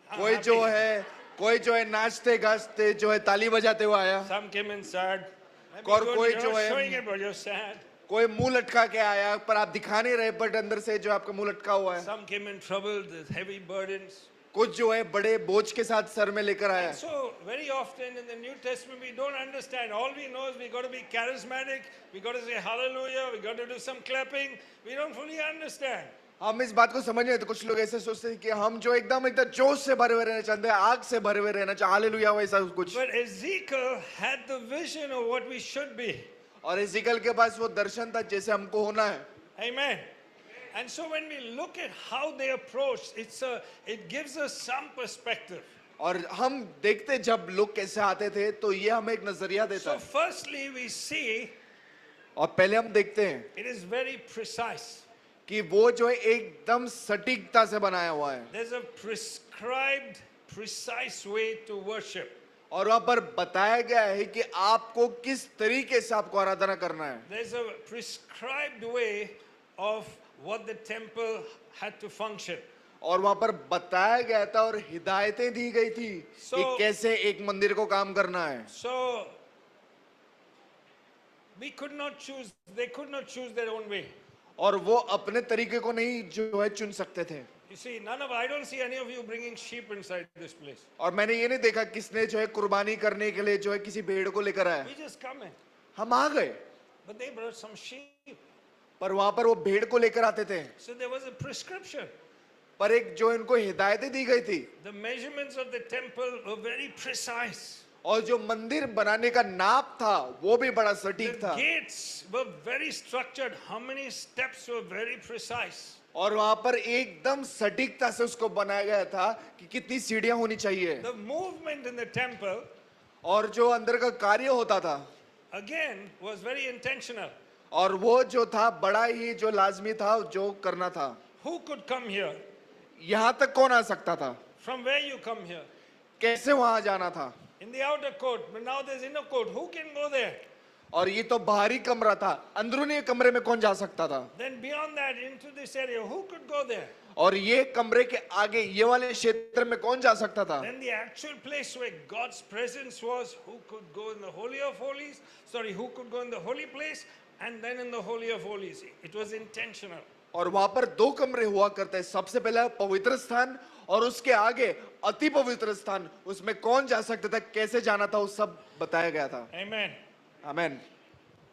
I'm कोई happy. जो है कोई जो है नाचते गाजते जो है ताली बजाते हुए आया, Some came in sad. Maybe और good, कोई you're जो not है- showing it, but you're sad. कोई मुंह लटका के आया पर आप दिखा नहीं रहे, बट अंदर से जो आपका मुंह लटका हुआ है। Some came in trouble, with heavy burdens. कुछ जो है बड़े बोझ के साथ सर में लेकर आया। So very often in the New Testament we don't understand. All we know is we got to be charismatic, we got to say hallelujah, we got to do some clapping. We don't fully understand. हम इस बात को समझ नहीं, तो कुछ लोग ऐसे सोचते हैं कि हम जो एकदम जोश से भरे हुए रहना चाहते हैं, आग से भरे हुए रहना चाहते, हालेलुया वैसा कुछ। But Ezekiel had the vision of what we should be. और इज़िकल के पास वो दर्शन था जैसे हमको होना है। Amen. And so when we look at how they approached, it gives us some perspective. और हम देखते जब लोग कैसे आते थे तो ये हमें एक नजरिया देता So है। firstly we see और पहले हम देखते हैं it is very precise. कि वो जो है एकदम सटीकता से बनाया हुआ है, There's a prescribed, precise way to worship. और वहां पर बताया गया है कि आपको किस तरीके से आपको आराधना करना है। There's a prescribed way of what the temple had to function. और वहां पर बताया गया था और हिदायतें दी गई थी कि So- कैसे एक मंदिर को काम करना है। So we could not choose, they could not choose their own way. और वो अपने तरीके को नहीं जो है चुन सकते थे। You see, I don't see any of you bringing sheep inside this place. और मैंने ये नहीं देखा किसने जो है कुर्बानी करने के लिए जो है किसी भेड़ को लेकर आया। We just come in. हम आ गए, But they brought some sheep. पर वहां पर वो भेड़ को लेकर आते थे, So there was a prescription. पर एक जो इनको हिदायतें दी गई थी, The measurements of the temple were very precise. और जो मंदिर बनाने का नाप था वो भी बड़ा सटीक The था, gates were very structured. How many steps were very precise. और वहां पर एकदम सटीकता से उसको बनाया गया था कि कितनी सीढ़ियां होनी चाहिए। The movement in the temple और जो अंदर का कार्य होता था, again was very intentional. और वो जो था बड़ा ही जो लाजमी था जो करना था। Who could come here? यहाँ तक कौन आ सकता था, From where you come here? कैसे वहां जाना था, In the outer court, but now there's inner court. Who can go there? और ये तो बाहरी कमरा था, अंदरूनी कमरे में कौन जा सकता था, Then beyond that, into this area, who could go there? और ये कमरे के आगे ये वाले क्षेत्र में कौन जा सकता था। Then the actual place where God's presence was, who could go in the Holy of Holies? Sorry, who could go in the holy place? And then in the Holy of Holies. It was intentional. और वहां पर दो कमरे हुआ करते हैं, सबसे पहला पवित्र स्थान और उसके आगे अति पवित्र स्थान। उसमें कौन जा सकता था, कैसे जाना था, वो सब बताया गया था। Amen. Amen.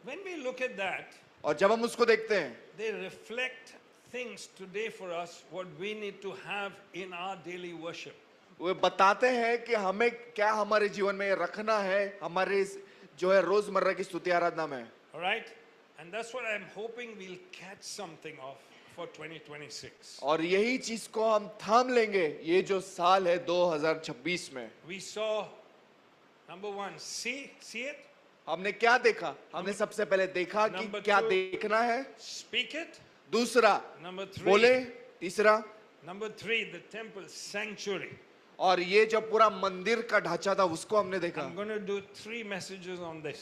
When we look at that, और जब हम उसको देखते हैं, they reflect things today for us, what we need to have in our daily worship. वो बताते हैं कि हमें क्या हमारे जीवन में रखना है, हमारे जो है रोजमर्रा की स्तुति आराधना में। All right? And that's what I'm hoping we'll catch something of for 2026. और यही चीज को हम थाम लेंगे ये जो साल है 2026 में। We saw, number one, see it, हमने क्या देखा, हमने सबसे पहले देखा कि Number क्या two, देखना है, speak it. दूसरा Number three, बोले, तीसरा, number three, the temple sanctuary. और ये जो पूरा मंदिर का ढांचा था उसको हमने देखा। I'm going to do 3 messages on this.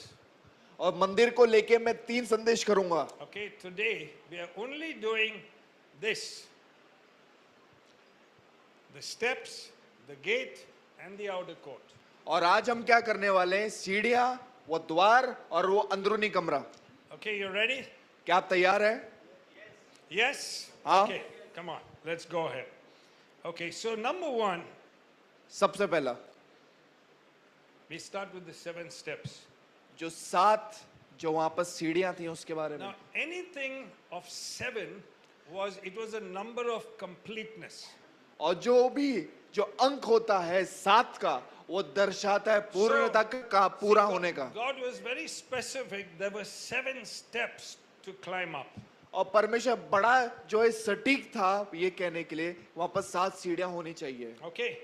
और मंदिर को लेके मैं 3 संदेश करूंगा। Okay, today we are only doing this: the steps, the gate, and the outer court. और आज हम क्या करने वाले हैं, सीढ़ियां, वो द्वार और वो अंदरूनी कमरा। Okay, you ready? क्या आप तैयार हैं? Yes? हाँ। Okay, come on, let's go ahead. Okay, so number one, सबसे पहला we start with the 7 steps. जो 7 जो वहां पर सीढ़ियां थी उसके बारे में। Now, anything of 7 it was a number of completeness. और जो भी जो अंक होता है 7 का, वो दर्शाता है पूर्णता का, पूरा होने का। God was very specific. There were 7 steps to climb up. और परमेश्वर बड़ा जो है सटीक था ये कहने के लिए वहां पर 7 सीढ़ियां होनी चाहिए। Okay,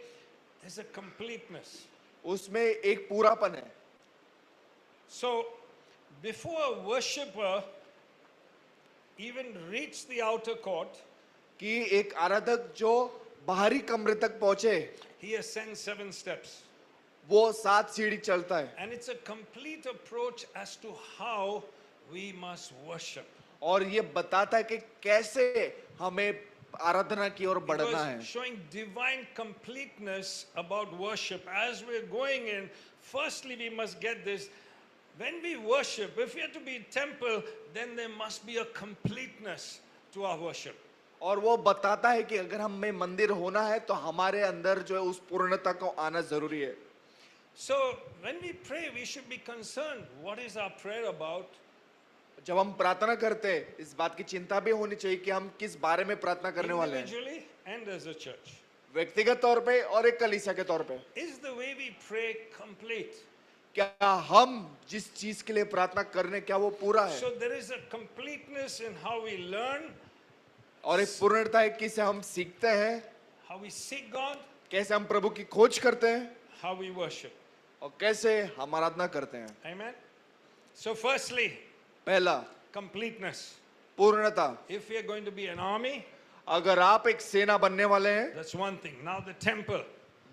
there's a completeness. उसमें एक पूरापन है। So, before a worshipper even reached the outer court, कि एक आराधक जो बाहरी कमरे तक पहुंचे, he ascends 7 steps. वो 7 सीढ़ी चलता है। And it's a complete approach as to how we must worship. और ये बताता है कि कैसे हमें आराधना की ओर It बढ़ना was है। showing divine completeness about worship. As we're going in, firstly we must get this. When we worship, if we are to be temple, then there must be a completeness to our worship. और वो बताता है कि अगर हम में मंदिर होना है तो हमारे अंदर जो है उस पूर्णता को आना जरूरी है। So when we pray, we should be concerned. What is our prayer about? जब हम प्रार्थना करते हैं इस बात की चिंता भी होनी चाहिए कि हम किस बारे में प्रार्थना करने वाले हैं, Individually and as a church. व्यक्तिगत तौर पे और एक कलीसिया के तौर पे। Is the way we pray complete? क्या हम जिस चीज के लिए प्रार्थना करने क्या वो पूरा है? So there is a completeness in how we learn, और एक पूर्णता है कि से हम सीखते हैं, how we seek God, कैसे हम प्रभु की खोज करते हैं how we worship. और कैसे हम आराधना करते हैं। Amen. So firstly, पहला, completeness. पूर्णता। If we are going to be an army, अगर आप एक सेना बनने वाले हैं, that's one thing. Now the temple.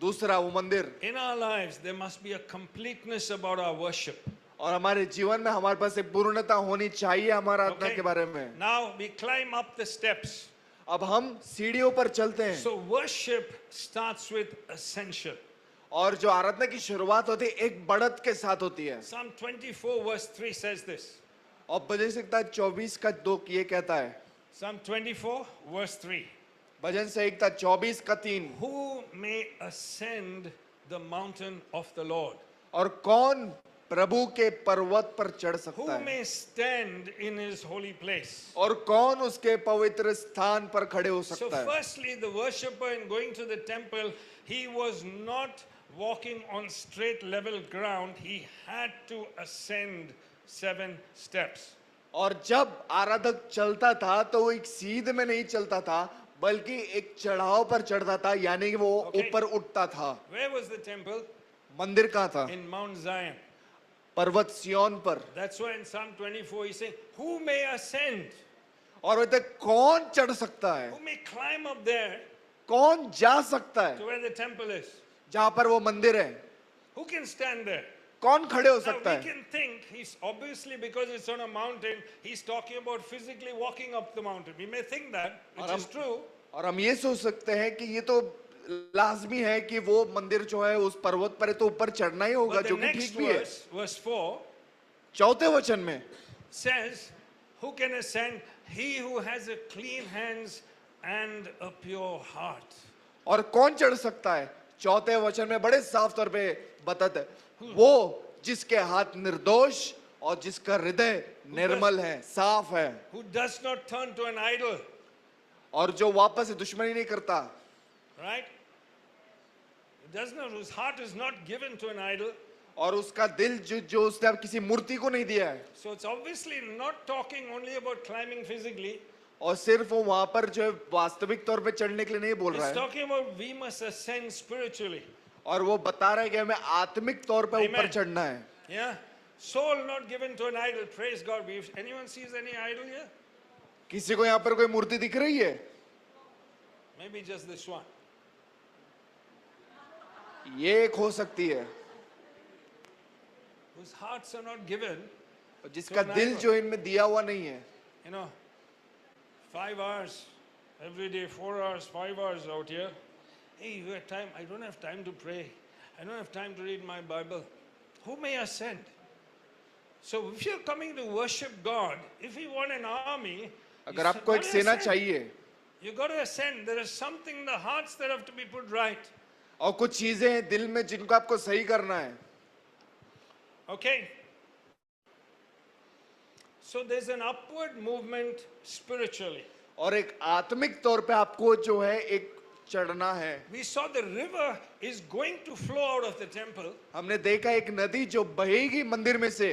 दूसरा वो मंदिर। In our lives, there must be a completeness about our worship. और हमारे जीवन में हमारे पास एक पूर्णता होनी चाहिए हमारा आराधना के बारे में। Now we climb up the steps. अब हम सीढ़ियों पर चलते हैं So worship starts with ascension. और जो आराधना की शुरुआत होती है एक बढ़त के साथ होती है। Psalm 24 verse 3 says this. और भजन संहिता 24 का 2 ये कहता है, Psalm 24 verse 3. भजन संहिता 24 का 3, Who may ascend the mountain of the Lord? और कौन प्रभु के पर्वत पर चढ़ Who सकता है may stand in his holy place? और कौन उसके पवित्र स्थान पर खड़े हो So सकता है। firstly, the worshipper in going to the temple, he was not walking on straight level ground. He had to ascend 7 steps. और जब आराधक चलता था तो वो एक सीध में नहीं चलता था बल्कि एक चढ़ाव पर चढ़ता था, यानी कि वो Okay. ऊपर उठता था। Where was the temple? मंदिर कहाँ था? In Mount Zion. पर्वत सिय्योन पर। That's why in Psalm 24 he said, who may ascend? और वह कौन चढ़ सकता है, Who may climb up there कौन जा सकता है to where the temple is? जहां पर वो मंदिर है? Who can stand there? कौन खड़े हो Now सकता we है? can think he's obviously, because it's on a mountain, he's talking about physically walking up the mountain. We may think that, which is true. और हम ये सोच सकते हैं कि ये तो लाजमी है कि वो मंदिर जो है उस पर्वत पर है तो ऊपर चढ़ना ही होगा, But the जो कि next ठीक भी है। verse, verse 4, चौथे वचन में says, who can ascend? He who has a clean hands and a pure heart. और कौन चढ़ सकता है? चौथे वचन में बड़े साफ तौर पे बताते हैं, वो जिसके हाथ निर्दोष और जिसका हृदय निर्मल है, साफ है, Who does not turn to an idol, और जो वापस से दुश्मनी नहीं करता, right? It does not, whose heart is not given to an idol. और उसका दिल जो उसने अब किसी मूर्ति को नहीं दिया है। So it's obviously not talking only about climbing physically. और सिर्फ वो वहां पर जो है वास्तविक तौर पे चढ़ने के लिए नहीं बोल रहा It's है, talking about we must ascend spiritually. और वो बता रहा है कि हमें आत्मिक तौर पे ऊपर Amen. चढ़ना है। Yeah? Soul not given to an idol. Praise God. Anyone sees any idol here? किसी को यहाँ पर कोई मूर्ति दिख रही है? Maybe just this one. ये एक हो सकती है, Whose hearts are not given. और जिसका दिल जो इनमें दिया हुआ नहीं है। You know, 5 hours every day, 4 hours, 5 hours out here. Hey, you have time. I don't have time to pray. I don't have time to read my Bible. Who may ascend? So if you're coming to worship God, if you want an army, अगर आपको एक सेना चाहिए you got to ascend. There is something in the hearts that have to be put right. और कुछ चीजें हैं दिल में जिनको आपको सही करना है। Okay? So there's an upward movement spiritually. और एक आत्मिक तौर पे आपको जो है एक चढ़ना है। We saw the river is going to flow out of the temple. हमने देखा एक नदी जो बहेगी मंदिर में से,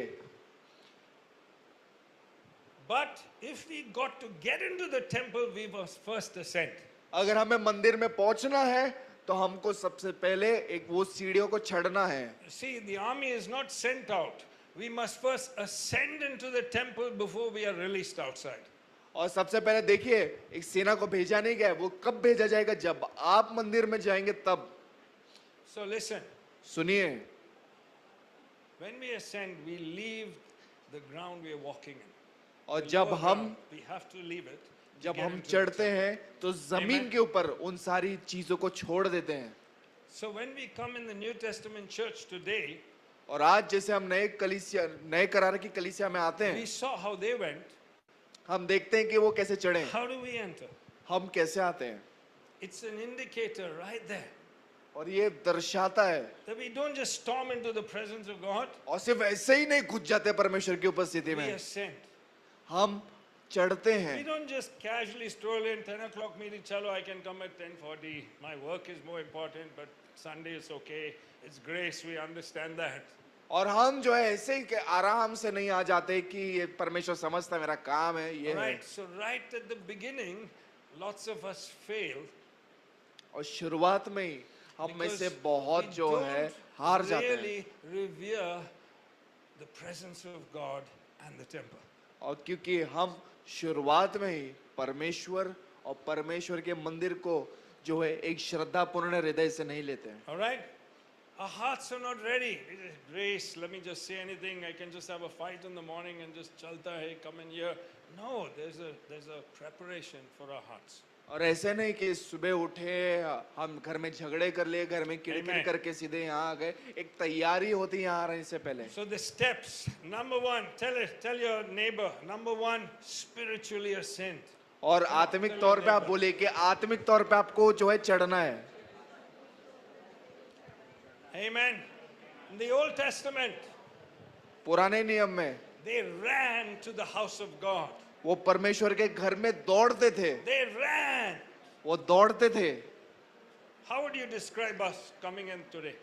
But if we got to get into the temple, we must first ascend. अगर हमें मंदिर में पहुंचना है तो हमको सबसे पहले एक वो सीढ़ियों को चढ़ना है। See, the army is not sent out. We must first ascend into the temple before we are released outside. और सबसे पहले देखिए एक सेना को भेजा नहीं गया, वो कब भेजा जाएगा? जब आप मंदिर में जाएंगे तब। So listen, सुनिए, when we ascend, we leave the ground we are walking in. और The जब lower हम ground, we have to leave it. जब get हम into the चढ़ते temple. हैं तो जमीन Amen. के ऊपर उन सारी चीजों को छोड़ देते हैं। So when we come in the New Testament church today, और आज जैसे हम नए करार की कलीसिया में आते we हैं, saw how they went. हम देखते हैं कि वो कैसे चढ़े, How do we enter? हम कैसे आते हैं। It's an indicator right there और ये दर्शाता है, that we don't just storm into the presence of God, और सिर्फ ऐसे ही नहीं घुस जाते परमेश्वर की उपस्थिति we में, ascend. हम चढ़ते We हैं। don't just casually stroll in, 10 o'clock meeting, chalo, I can come at 10:40. My work is more important, but Sunday is okay. It's grace, we understand that. और हम जो है ऐसे ही के आराम से नहीं आ जाते कि ये परमेश्वर समझता है मेरा काम है ये है। Right, so right at the beginning, lots of us fail और शुरुआत में ही हम में because से बहुत we जो है don't हार जाते हैं। really revere the presence of God and the temple. और क्योंकि हम शुरुआत में ही परमेश्वर और परमेश्वर के मंदिर को जो है एक श्रद्धापूर्ण हृदय से नहीं लेते हैं। All right? Our hearts are not ready. Grace, let me just say anything. I can just have a fight in the morning and just chalta hai, come in here. No, there's a preparation for our hearts. और ऐसे नहीं कि सुबह उठे हम घर में झगड़े कर लिए, घर में किरकिर Amen. करके सीधे यहाँ आ गए। एक तैयारी होती है यहाँ आने से पहले। So the steps, number one, tell your neighbor, number one, spiritually ascend. और आत्मिक तौर पे आप बोलिए कि आत्मिक तौर पे आपको जो है चढ़ना है। Amen. In the Old Testament, पुराने नियम में they ran to the house of God. वो परमेश्वर के घर में दौड़ते थे, They ran. वो दौड़ते थे। How would you describe us coming in today?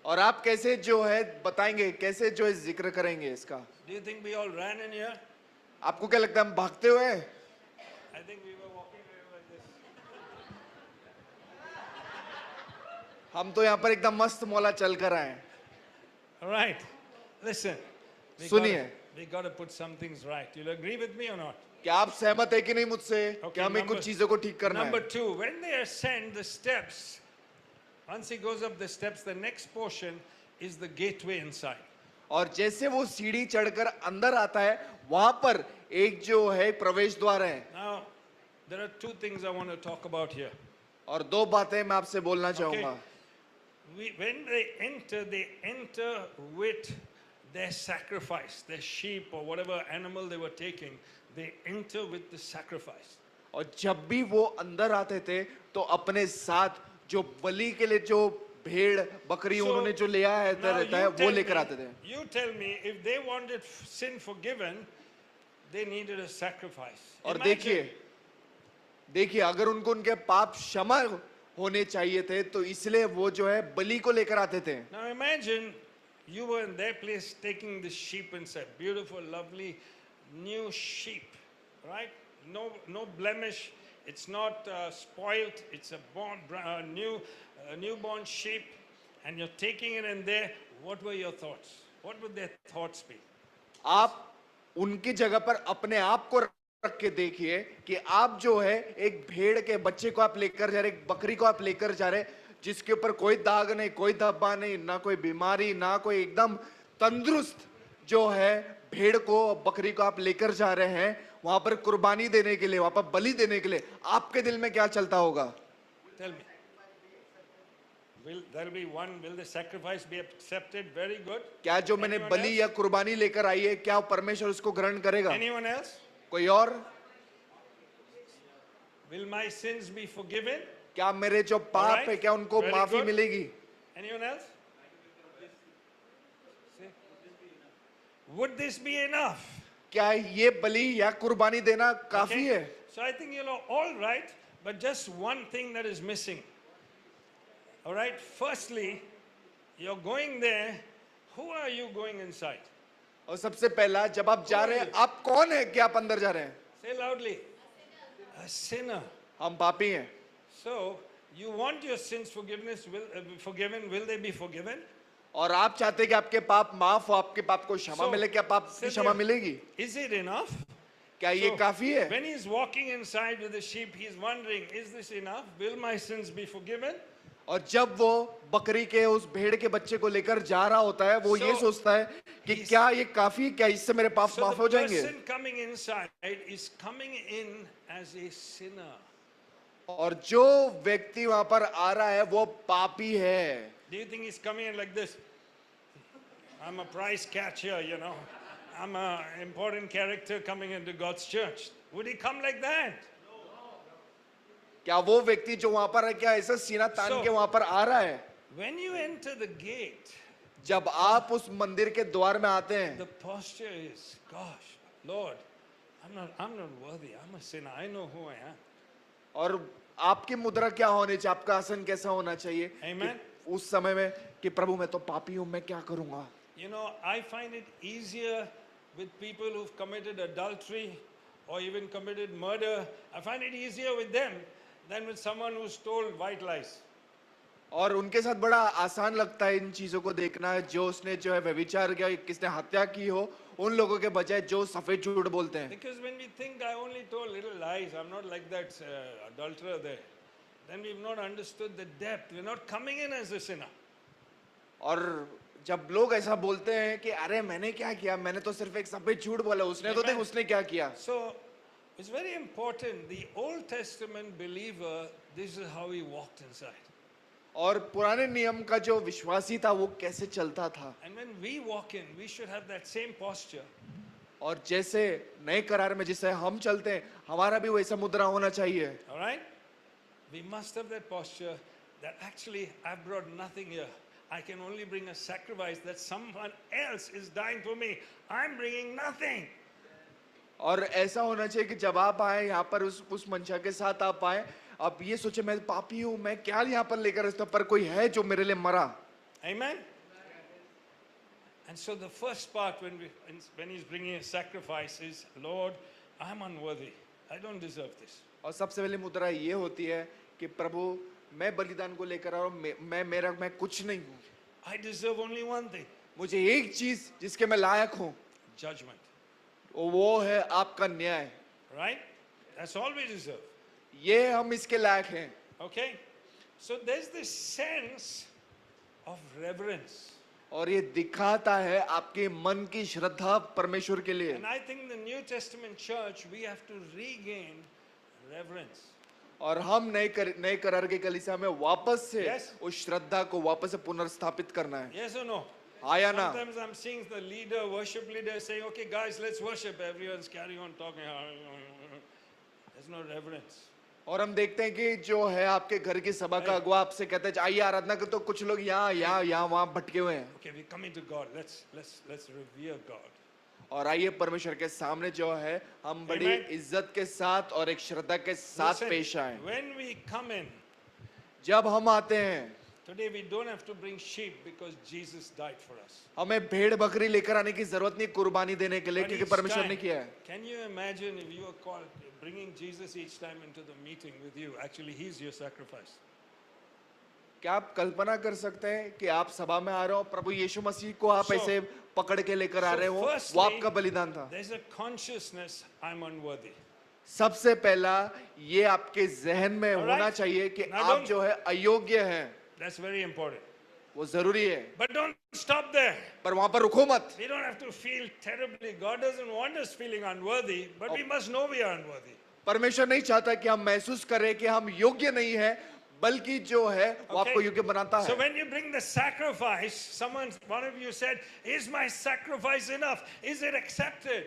और आप कैसे जो है बताएंगे, कैसे जो है जिक्र करेंगे इसका? Do you think we all ran in here? आपको क्या लगता है हम भागते हुए? I think we were walking like this. हम तो यहाँ पर एकदम मस्त मौला चल कर आए हैं। All right. Listen. सुनिए। We got to put some things right. You'll agree with me or not? क्या आप सहमत है कि नहीं मुझसे कि Okay, हमें कुछ चीजों को ठीक करना number है? 2, when they ascend the steps, once he goes up the steps, the next portion is the gateway inside. और जैसे वो सीढ़ी चढ़कर अंदर आता है, वहां पर एक जो है प्रवेश द्वार है। Now, there are 2 things I want to talk about here. और 2 बातें मैं आपसे बोलना Okay. चाहूंगा। When they enter with their sacrifice, their sheep or whatever animal they were taking, they enter with the sacrifice. और जब भी वो अंदर आते थे तो अपने साथ जो बलि के लिए जो भेड़ बकरी So, उन्होंने जो ले आया now रहता है वो लेकर आते थे। you tell me, if they wanted sin forgiven, they needed a sacrifice. और Imagine, देखिए अगर उनको उनके पाप क्षमा होने चाहिए थे तो इसलिए वो जो है बलि को लेकर आते थे। Now imagine you were in their place taking the sheep inside. Beautiful, lovely, new sheep, right? No blemish. It's not spoiled. It's a newborn sheep, and you're taking it in there. What were your thoughts? What would their thoughts be? आप उनकी जगह पर अपने आप को रख के देखिए कि आप जो है एक भेड़ के बच्चे को आप लेकर जा रहे, एक बकरी को आप लेकर जा रहे, जिसके ऊपर कोई दाग नहीं, कोई धब्बा नहीं, ना कोई बीमारी, ना कोई, एकदम तंदुरुस्त जो है भेड़ को बकरी को आप लेकर जा रहे हैं वहां पर कुर्बानी देने के लिए, वहां पर बलि देने के लिए। आपके दिल में क्या चलता होगा? Tell me. Will the sacrifice be accepted? Very good. क्या जो मैंने Anyone बलि else? या कुर्बानी लेकर आई है क्या परमेश्वर उसको ग्रहण करेगा? Anyone else? कोई और? Will my sins be forgiven? क्या मेरे जो पाप Alright. है क्या उनको Very माफी good. मिलेगी? Anyone else? See? Would this be enough? क्या ये बलि या कुर्बानी देना काफी Okay? है? So I think you're all right, but just one thing that is missing. All right, firstly, you're going there. Who are you going inside? और सबसे पहला जब आप जा रहे हैं आप कौन है कि आप अंदर जा रहे हैं? Say loudly. A sinner. हम पापी हैं। So you want your sins forgiven. Will they be forgiven? और आप चाहते हैं कि आपके पाप माफ हो, आपके पाप को क्षमा So, मिले, क्या पाप की क्षमा मिलेगी? Is it enough? क्या ये So, काफी है? When he's walking inside with the sheep, he's wondering, is this enough? Will my sins be forgiven? और जब वो बकरी के उस भेड़ के बच्चे को लेकर जा रहा होता है वो ये So- सोचता है कि क्या ये काफी है? क्या इससे मेरे पाप So माफ the हो जाएंगे? person coming inside is coming in as a sinner. और जो व्यक्ति वहां पर आ रहा है वो पापी है। Do you think he's coming in like this? I'm a prize catcher, you know. I'm an important character coming into God's church. Would he come like that? क्या वो व्यक्ति जो वहां पर है क्या ऐसा सीना तान So- के वहां पर आ रहा है? When you enter the gate, जब आप उस मंदिर के द्वार में आते हैं, the posture is, gosh, Lord, I'm not worthy. I'm a sinner. I know who I am. और आपकी मुद्रा क्या होनी चाहिए? आपका आसन कैसा होना चाहिए? Amen. कि उस समय में कि प्रभु मैं तो पापी हूं, मैं क्या करूंगा? You know, I find it easier with people who've committed adultery or even committed murder. I find it easier with them than with someone who's told white lies. और उनके साथ बड़ा आसान लगता है इन चीजों को देखना, जो उसने जो है व्यभिचार किया, किसने हत्या की हो, उन लोगों के बजाय जो सफेद झूठ बोलते हैं। Because when we think I only told little lies, I'm not like that adulterer there, then we've not understood the depth. We're not coming in as a sinner. और जब लोग ऐसा बोलते हैं कि अरे मैंने क्या किया, मैंने तो सिर्फ एक सफेद झूठ बोला, उसने तो देख उसने क्या किया। So it's very important. The Old Testament believer, this is how he walked inside. और पुराने नियम का जो विश्वासी था वो कैसे चलता था, And when we walk in, we should have that same posture. और जैसे नए करार में जिससे हम चलते हैं हमारा भी वैसा मुद्रा होना चाहिए। All right? We must have that posture that actually I've brought nothing here. I can only bring a sacrifice that someone else is dying for me. I'm bringing nothing. और ऐसा होना चाहिए कि जब आप आए यहाँ पर उस मंशा के साथ आप आए, आप ये सोचे मैं पापी हूँ, मैं क्या यहाँ पर लेकर आता हूँ, पर कोई है जो मेरे लिए मरा। Amen? And so the first part when he's bringing a sacrifice is, Lord, I'm unworthy. I don't deserve this. और सबसे पहले मुद्रा ये होती है कि प्रभु मैं बलिदान को लेकर आ रहा हूँ, मैं कुछ नहीं हूँ, I deserve only one thing, मुझे एक चीज जिसके मैं लायक हूँ, judgment. वो है आपका न्याय। Right? That's all we deserve. ये हम इसके लायक हैं। Okay? So there's this sense of reverence. और ये दिखाता है आपके मन की श्रद्धा परमेश्वर के लिए। And I think the New Testament church, we have to regain reverence. और हम नए करार के कलीसिया में वापस से Yes. उस श्रद्धा को वापस से पुनर्स्थापित करना है। Yes or no? हाँ या ना? Sometimes I'm seeing the leader, worship leader saying, okay guys, let's worship. Everyone's carrying on talking. There's no reverence. और हम देखते हैं कि जो है आपके घर की सभा का अगुआ आपसे कहते हैं आइए आराधना कर, तो कुछ लोग यहाँ वहाँ भटके हुए हैं। Okay, we're coming to God. Let's revere God. और आइए परमेश्वर के सामने जो है हम बड़ी Amen. इज्जत के साथ और एक श्रद्धा के साथ Listen, पेश आए। when we come in, जब हम आते हैं today we don't have to bring sheep because Jesus died for us. हमें भेड़ बकरी लेकर आने की जरूरत नहीं कुर्बानी देने के लिए, But क्योंकि each परमेश्वर time, ने किया है। can you imagine if you are called bringing Jesus each time into the meeting with you? Actually, he's your sacrifice. क्या आप कल्पना कर सकते हैं कि आप सभा में आ रहे हो, प्रभु यीशु मसीह को आप So- ऐसे पकड़ के लेकर आ रहे हो, firstly, वो आपका बलिदान था। There's a consciousness I'm unworthy. सबसे पहला ये आपके जहन में Alright. होना चाहिए कि Now आप don't- जो है अयोग्य हैं, That's very important. वो जरूरी है। But don't stop there. पर वहां पर रुको मत। We don't have to feel terribly. God doesn't want us feeling unworthy, but we must know we are unworthy. परमेश्वर नहीं चाहता कि हम महसूस करें कि हम योग्य नहीं है, बल्कि जो है वो Okay? आपको योग्य बनाता So है। when you bring the sacrifice, one of you said, "Is my sacrifice enough? Is it accepted?"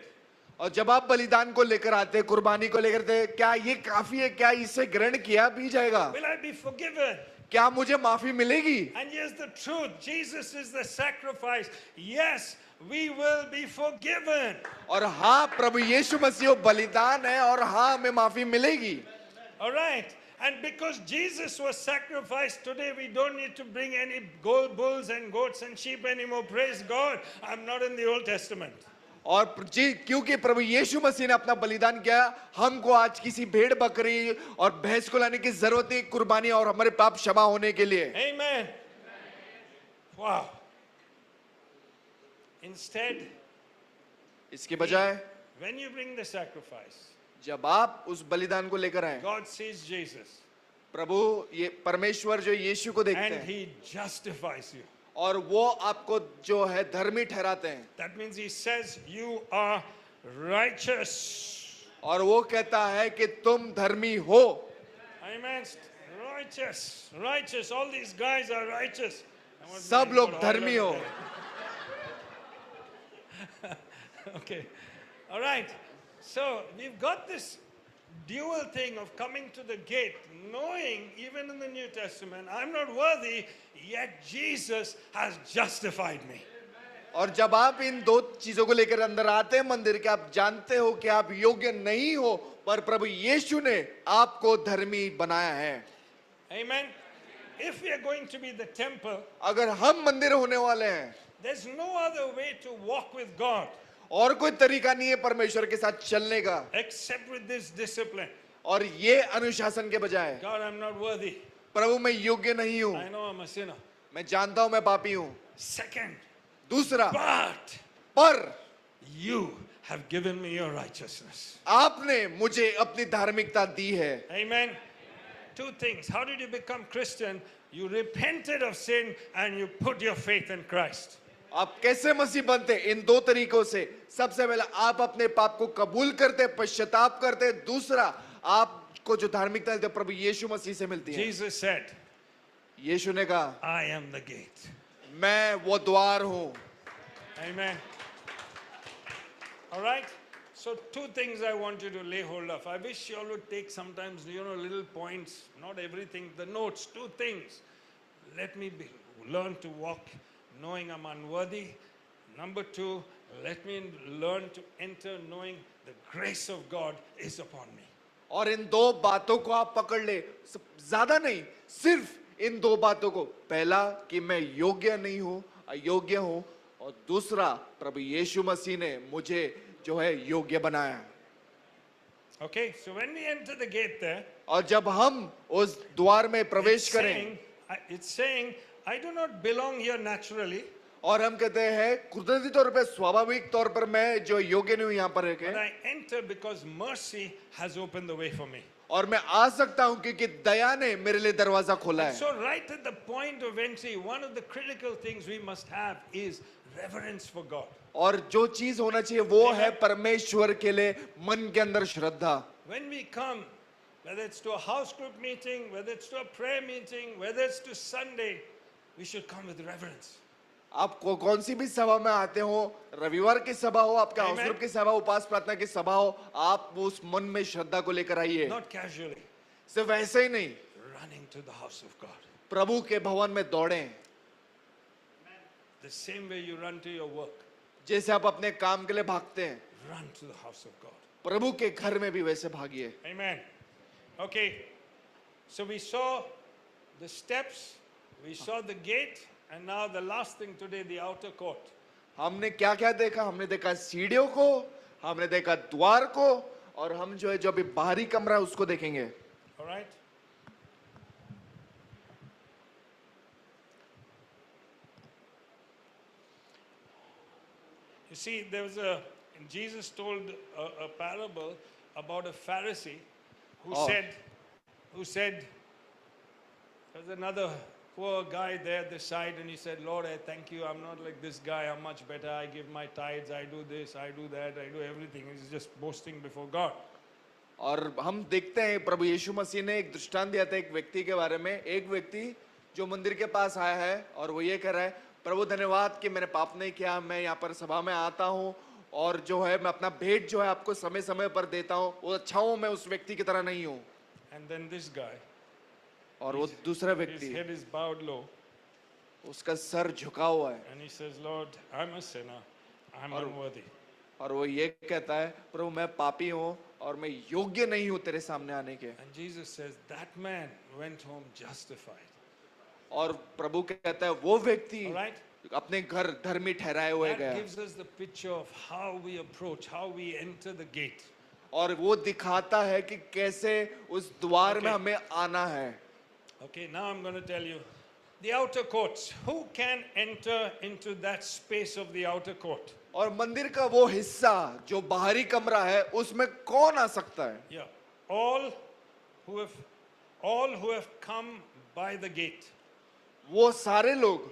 और जब आप बलिदान को लेकर आते हैं, कुर्बानी को लेकर आते हैं, क्या ये काफी है, क्या इसे ग्रहण किया भी जाएगा, Will I be forgiven? क्या मुझे माफी मिलेगी? And here's the truth: Jesus is the sacrifice. Yes, we will be forgiven. और हाँ प्रभु यीशु मसीह बलिदान है, और हाँ हमें माफी मिलेगी। All right. And because Jesus was sacrificed, today we don't need to bring any gold bulls and goats and sheep anymore. Praise God. I'm not in the Old Testament. और क्योंकि प्रभु यीशु मसीह ने अपना बलिदान किया, हमको आज किसी भेड़ बकरी और भैंस को लाने की जरूरत नहीं, कुर्बानी और हमारे पाप क्षमा होने के लिए। Amen. Wow. Instead, इसके बजाय when you bring the sacrifice, जब आप उस बलिदान को लेकर आए, God sees Jesus प्रभु ये परमेश्वर जो यीशु को देखते and हैं he justifies you. और वो आपको जो है धर्मी ठहराते हैं। That means he says you are righteous. और वो कहता है कि तुम धर्मी हो। Amen. Righteous. Righteous. All these guys are righteous. I want सब to लोग put all धर्मी of हो। them. Okay. All right. So we've got this dual thing of coming to the gate, knowing even in the New Testament, I'm not worthy, yet Jesus has justified me. और जब आप इन दो चीजों को लेकर अंदर आते हैं मंदिर के, आप जानते हो कि आप योग्य नहीं हो, पर प्रभु यीशु ने आपको धर्मी बनाया है। Amen. If we are going to be the temple, अगर हम मंदिर होने वाले हैं, there's no other way to walk with God और कोई तरीका नहीं है परमेश्वर के साथ चलने का except with this discipline. और ये अनुशासन के बजाय। God, I'm not worthy. प्रभु मैं योग्य नहीं हूँ, I know I'm a sinner. मैं जानता हूँ मैं पापी हूँ। Second, दूसरा, but पर you have given me your righteousness. आपने मुझे अपनी धार्मिकता दी है। Amen. Two things. How did you become Christian? You repented of sin and you put your faith in Christ. आप कैसे मसीह बनते? इन दो तरीकों से। सबसे पहले आप अपने पाप को कबूल करते, पश्चाताप करते। दूसरा, आपको जो धार्मिकता मिलती है प्रभु यीशु मसीह से मिलती है। Jesus said, यीशु ने कहा, I am the gate. मैं वो द्वार हूँ। Amen. All right. So two things I want you to lay hold of. I wish you all would take sometimes, little points, not everything, the notes, two things. Let me learn to walk knowing I'm unworthy. Number two, let me learn to enter knowing the grace of God is upon me. और इन दो बातों को आप पकड़ ले, ज्यादा नहीं, सिर्फ इन दो बातों को। पहला कि मैं योग्य नहीं हूँ, अयोग्य हूँ, और दूसरा प्रभु यीशु मसीह ने मुझे जो है योग्य बनाया। Okay, so when we enter the gate there, और जब हम उस द्वार में प्रवेश करें, it's saying, I do not belong here naturally, और हम कहते हैं कुदरती तौर पे, स्वाभाविक तौर पर मैं जो योग्य नहीं हूँ यहाँ पर but I enter because mercy has opened the way for me. और मैं आ सकता हूँ क्योंकि दया ने मेरे लिए दरवाजा खोला है। So right at the point of entry, one of the critical things we must have is reverence for God. और जो चीज होना चाहिए वो है परमेश्वर के लिए मन के अंदर श्रद्धा। When we come, whether it's to a house group meeting, whether it's to a prayer meeting, whether it's to Sunday, we should come with reverence. आप कौन सी भी सभा में आते हो, रविवार की सभा हो, आपके हाउस Amen. ग्रुप की सभा, उपास प्रार्थना की सभा हो, आप उस मन में श्रद्धा को लेकर आइए। Not casually, सिर्फ ऐसे ही नहीं, running to the house of God. प्रभु के भवन में दौड़ें। The same way you run to your work, जैसे आप अपने काम के लिए भागते हैं, run to the house of God. प्रभु के घर में भी वैसे भागिए। Amen. Okay, so we saw the steps, we saw the gate, and now the last thing today, the outer court. हमने क्या क्या देखा? हमने देखा सीढ़ियों को, हमने देखा द्वार को, और हम जो है जो अभी बाहरी कमरा है उसको देखेंगे। All right? You see, Jesus told a parable about a Pharisee who Oh. said, there's another poor guy there at the side, and he said, Lord, I thank you. I'm not like this guy. I'm much better. I give my tithes. I do this. I do that. I do everything. He's just boasting before God. और हम देखते हैं प्रभु यीशु मसीह ने एक दृष्टांत दिया था एक व्यक्ति के बारे में। एक व्यक्ति जो मंदिर के पास आया है और वो ये कह रहा है, प्रभु धन्यवाद कि मैंने पाप नहीं किया, मैं यहाँ पर सभा में आता हूँ और जो है मैं अपना भेंट जो है आपको समय समय पर देता हूँ, वो अच्छा हूँ, मैं उस व्यक्ति की तरह नहीं हूँ। And then this guy, और वो दूसरा his व्यक्ति, head is bowed low, उसका सर झुका हुआ है and he says, Lord, I'm a sinner. I'm unworthy. और वो ये कहता है, प्रभु मैं पापी हूँ और मैं योग्य नहीं हूँ तेरे सामने आने के। And Jesus says, that man went home justified. और प्रभु कहता है वो व्यक्ति All right? अपने घर धर्मी ठहराए हुए That गया। gives us the picture of how we approach, how we enter the gate. और वो दिखाता है कि कैसे उस द्वार में Okay. हमें आना है। Okay, now I'm going to tell you. The outer courts. Who can enter into that space of the outer court? और मंदिर का वो हिस्सा जो बाहरी कमरा है उसमें कौन आ सकता है? Yeah. All who have come by the gate. वो सारे लोग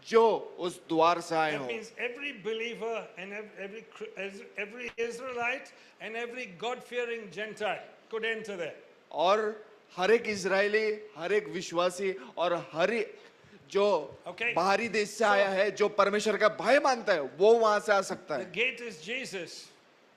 जो उस द्वार से आए That हो। means every believer and every Israelite and every God-fearing Gentile could enter there. और हर एक इजरायली, हर एक विश्वासी और हर एक जो Okay. बाहरी देश से आया है, जो परमेश्वर का भय मानता है, वो वहां से आ सकता The है। gate is Jesus.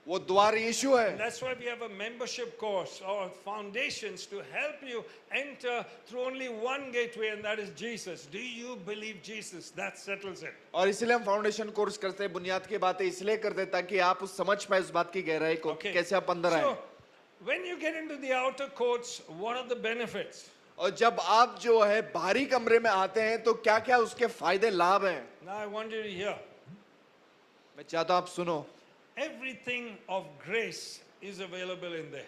वो द्वार यीशु And है। that's why we have a membership course or foundations to help you enter through only one gateway, and that is Jesus. Do you believe Jesus? That settles it. और इसलिए हम foundation course करते हैं, बुनियाद की बातें इसलिए करते हैं ताकि आप उस समझ पाए उस बात की गहराई को, Okay. कैसे आप अंदर आए। So, when you get into the outer courts, what are the benefits? और जब आप जो है बाहरी कमरे में आते हैं तो क्या क्या उसके फायदे लाभ हैं। Now I want you to hear. मैं चाहता हूं आप सुनो। Everything of grace is available in there.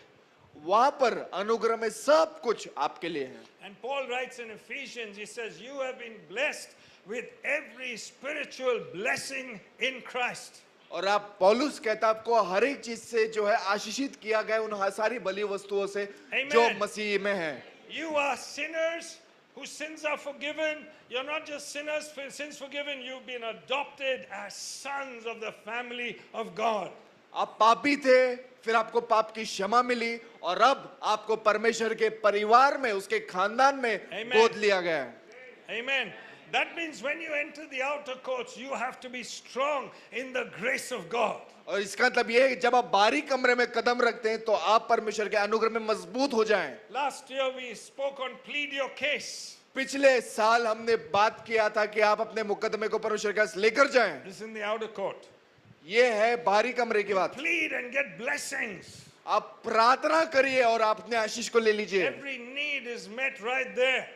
वहां पर अनुग्रह में सब कुछ आपके लिए है। And Paul writes in Ephesians, he says, you have been blessed with every spiritual blessing in Christ. और आप पौलुस कहता है आपको हर एक चीज से जो है आशीषित किया गया उन सारी भली वस्तुओं से Amen. जो मसीह में है। You are sinners whose sins are forgiven. You're not just sinners, sins forgiven. You've been adopted as sons of the family of God. आप पापी थे, फिर आपको पाप की क्षमा मिली और अब आपको परमेश्वर के परिवार में, उसके खानदान में Amen. गोद लिया गया है। Amen. That means when you enter the outer courts, you have to be strong in the grace of God. और इसका मतलब ये है कि जब आप बाहरी कमरे में कदम रखते हैं तो आप परमेश्वर के अनुग्रह में मजबूत हो जाएं। Last year we spoke on plead your case. पिछले साल हमने बात किया था कि आप अपने मुकदमे को परमेश्वर के पास लेकर जाएं। This is in the outer court. ये है बाहरी कमरे की बात। Plead and get blessings. आप प्रार्थना करिए और आप अपने आशीष को ले लीजिए Every need is met right there.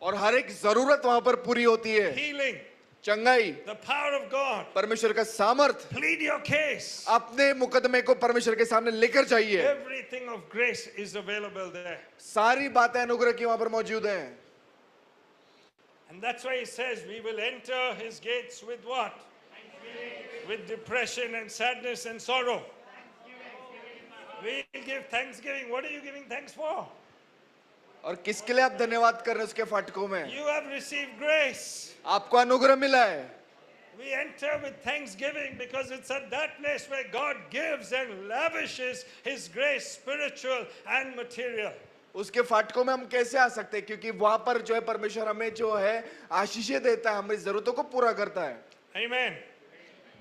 और हर एक जरूरत वहां पर पूरी होती है। Healing, चंगाई, the power of God. परमेश्वर का सामर्थ, Plead your case. अपने मुकदमे को परमेश्वर के सामने लेकर जाइए। Everything of grace is available there. सारी बातें अनुग्रह की वहां पर मौजूद हैं। And that's why he says we will enter his gates with what? With depression and sadness and sorrow. We will give thanksgiving. What are you giving thanks for? और किसके लिए आप धन्यवाद कर रहे हैं उसके फाटकों में? You have received grace. आपको अनुग्रह मिला है। We enter with thanksgiving because it's at that place where God gives and lavishes his grace, spiritual and material. उसके फाटकों में हम कैसे आ सकते हैं? क्योंकि वहां पर जो है परमेश्वर हमें जो है आशीषें देता है, हमारी जरूरतों को पूरा करता है। Amen.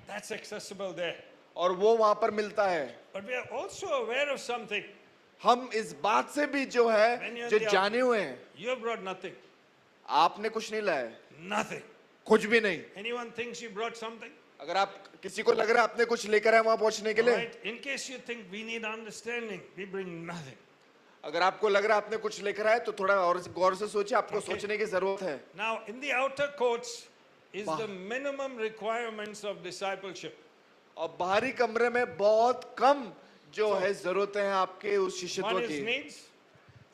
That's accessible there. और वो वहां पर मिलता है। But we are also aware of something. हम इस बात से भी जो है जो जाने हुए हैं, You have brought nothing. आपने कुछ नहीं लाया, Nothing. कुछ भी नहीं। Anyone thinks you brought something? अगर आप किसी को लग रहा है आपने कुछ लेकर आए वहां पहुंचने के लिए, Right? In case you think we need understanding, we bring nothing. अगर आपको लग रहा है आपने कुछ लेकर आए तो थोड़ा और गौर से सोचिए, आपको Okay. सोचने की जरूरत है। Now, in the outer courts is the minimum requirements of discipleship. और बाहरी कमरे में बहुत कम जो है जरूरतें हैं आपके उस शिष्यत्व One is की। needs,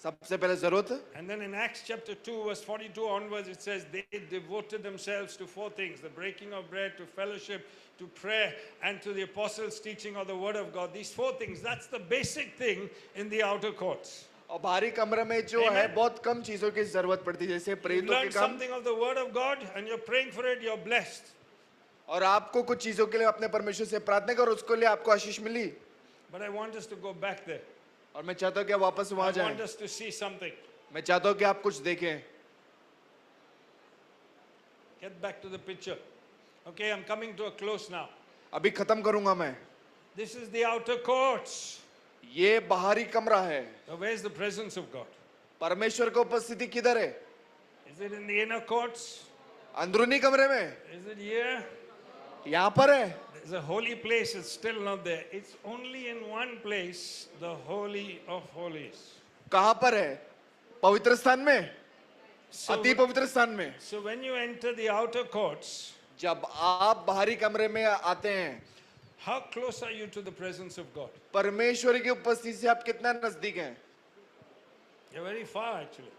सबसे पहले जरूरत, and then in Acts chapter 2, verse 42 onwards, it says they devoted themselves to four things: the breaking of bread, to fellowship, to prayer, and to the apostles' teaching of the word of God. These four things, that's the basic thing in the outer courts. और बाहरी कमरे में जो Amen. है बहुत कम चीजों की जरूरत पड़ती है, जैसे You प्रेरितों के learn काम, something of the word of God and you're praying for it, you're blessed. और आपको कुछ चीजों के लिए अपने परमेश्वर से प्रार्थना करो, उसके लिए आपको आशीष मिली। But I want us to go back there. और मैं चाहता हूँ कि आप वापस I वहां want जाएं। us to see something. मैं चाहता हूँ कि आप कुछ देखें। Get back to the picture. Okay, I'm coming to a close now. अभी खत्म करूंगा मैं। This is the outer courts. ये बाहरी कमरा है। Now, where's the presence of God? परमेश्वर की उपस्थिति किधर है? Is it in the inner courts? अंदरूनी कमरे में, Is it here? यहाँ पर है। There's a holy place, it's still not there. It's only in one place, the Holy of Holies. कहाँ पर है? पवित्र स्थान में, So, अति पवित्र स्थान में। so when you enter the outer courts, जब आप बाहरी कमरे में आते हैं, how close are you to the presence of God? परमेश्वर की उपस्थिति से आप कितना नजदीक हैं? You're very far actually.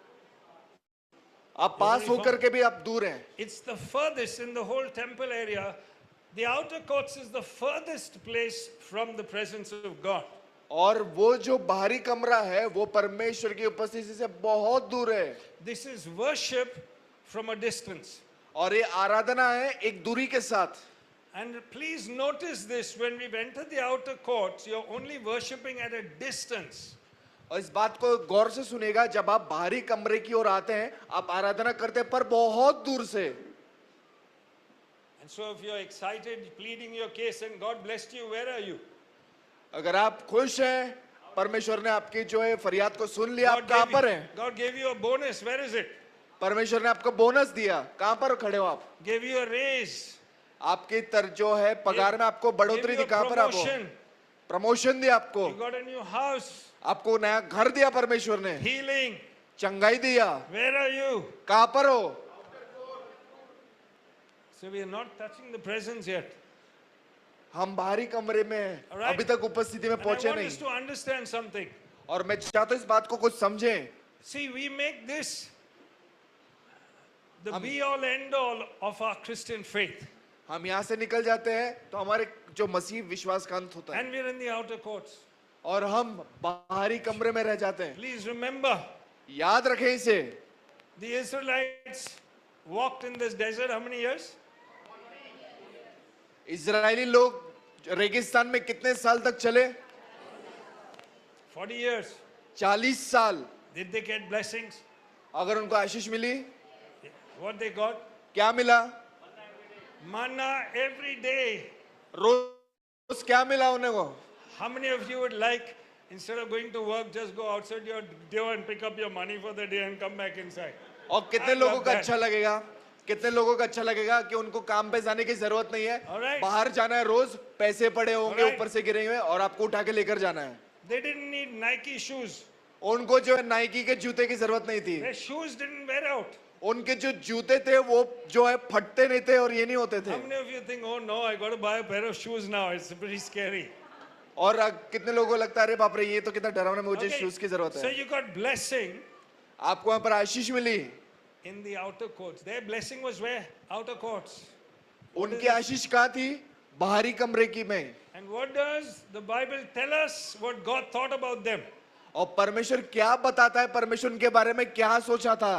आप पास होकर के भी आप दूर हैं। It's the furthest in the whole temple area. The outer courts is the furthest place from the presence of God. और वो जो बाहरी कमरा है वो परमेश्वर की उपस्थिति से बहुत दूर है। This is worship from a distance. और ये आराधना है एक दूरी के साथ। And please notice this, when we've entered the outer courts, you're only worshipping at a distance. और इस बात को गौर से सुनेगा, जब आप बाहरी कमरे की ओर आते हैं आप आराधना करते हैं पर बहुत दूर से। And so if you're excited, pleading your case and God blessed you, where are you? अगर आप खुश हैं, परमेश्वर ने आपकी जो है फरियाद को सुन लिया, आप कहां पर हैं? God gave you a bonus, where is it? परमेश्वर ने आपको बोनस दिया, कहां पर खड़े हो आप? Gave you a raise. आपकी जो है पगार में आपको बढ़ोतरी Gave you दी, a कहां पर आप हो? promotion. प्रमोशन दिया आपको, You got a new house. आपको नया घर दिया परमेश्वर ने, Healing. चंगाई दिया, Where are you? कहां पर हो? So we are not touching the presence yet. हम बाहरी कमरे में हैं, Alright. अभी तक उपस्थिति में And I पहुंचे want नहीं। us to understand something. और मैं चाहता हूं इस बात को कुछ समझें। See, we make this the be all end all of our Christian faith. हम यहाँ से निकल जाते हैं तो हमारे जो मसीह विश्वास का अंत होता है, And we're in the outer courts. और हम बाहरी कमरे में रह जाते हैं। Please remember, याद रखें इसे, the Israelites walked in this desert how many years? Israeli लोग रेगिस्तान में कितने साल तक चले? 40 years. 40 साल। Did they get blessings? अगर उनको आशीष मिली, What they got? क्या मिला? Manna every day. रोज क्या मिला उन्हें को? How many of you would like, instead of going to work, just go outside your door and pick up your money for the day and come back inside? और कितने I love लोगों को that. अच्छा लगेगा, कितने लोगों को अच्छा लगेगा कि उनको काम पे जाने की जरूरत नहीं है, Alright. बाहर जाना है, रोज पैसे पड़े होंगे Alright. ऊपर से गिरे हुए और आपको उठा के लेकर जाना है। They didn't need Nike shoes. उनको जो है नाइकी के जूते की जरूरत नहीं थी। Their shoes didn't wear out. उनके जो जूते थे वो जो है फटते नहीं थे और ये नहीं होते थे। How many of you think, oh no, I got to buy a pair of shoes now? It's pretty scary. और कितने लोगों को लगता है अरे बाप रे ये तो कितना डरावना, मुझे Okay, शूज की जरूरत so है। you got blessing आपको वहां पर आशीष मिली, in the outer courts. Their blessing was where? Outer courts. उनकी आशीष कहाँ थी? बाहरी कमरे की में। And what does the Bible tell us what God thought about them? और परमेश्वर क्या बताता है, परमेश्वर उनके बारे में क्या सोचा था?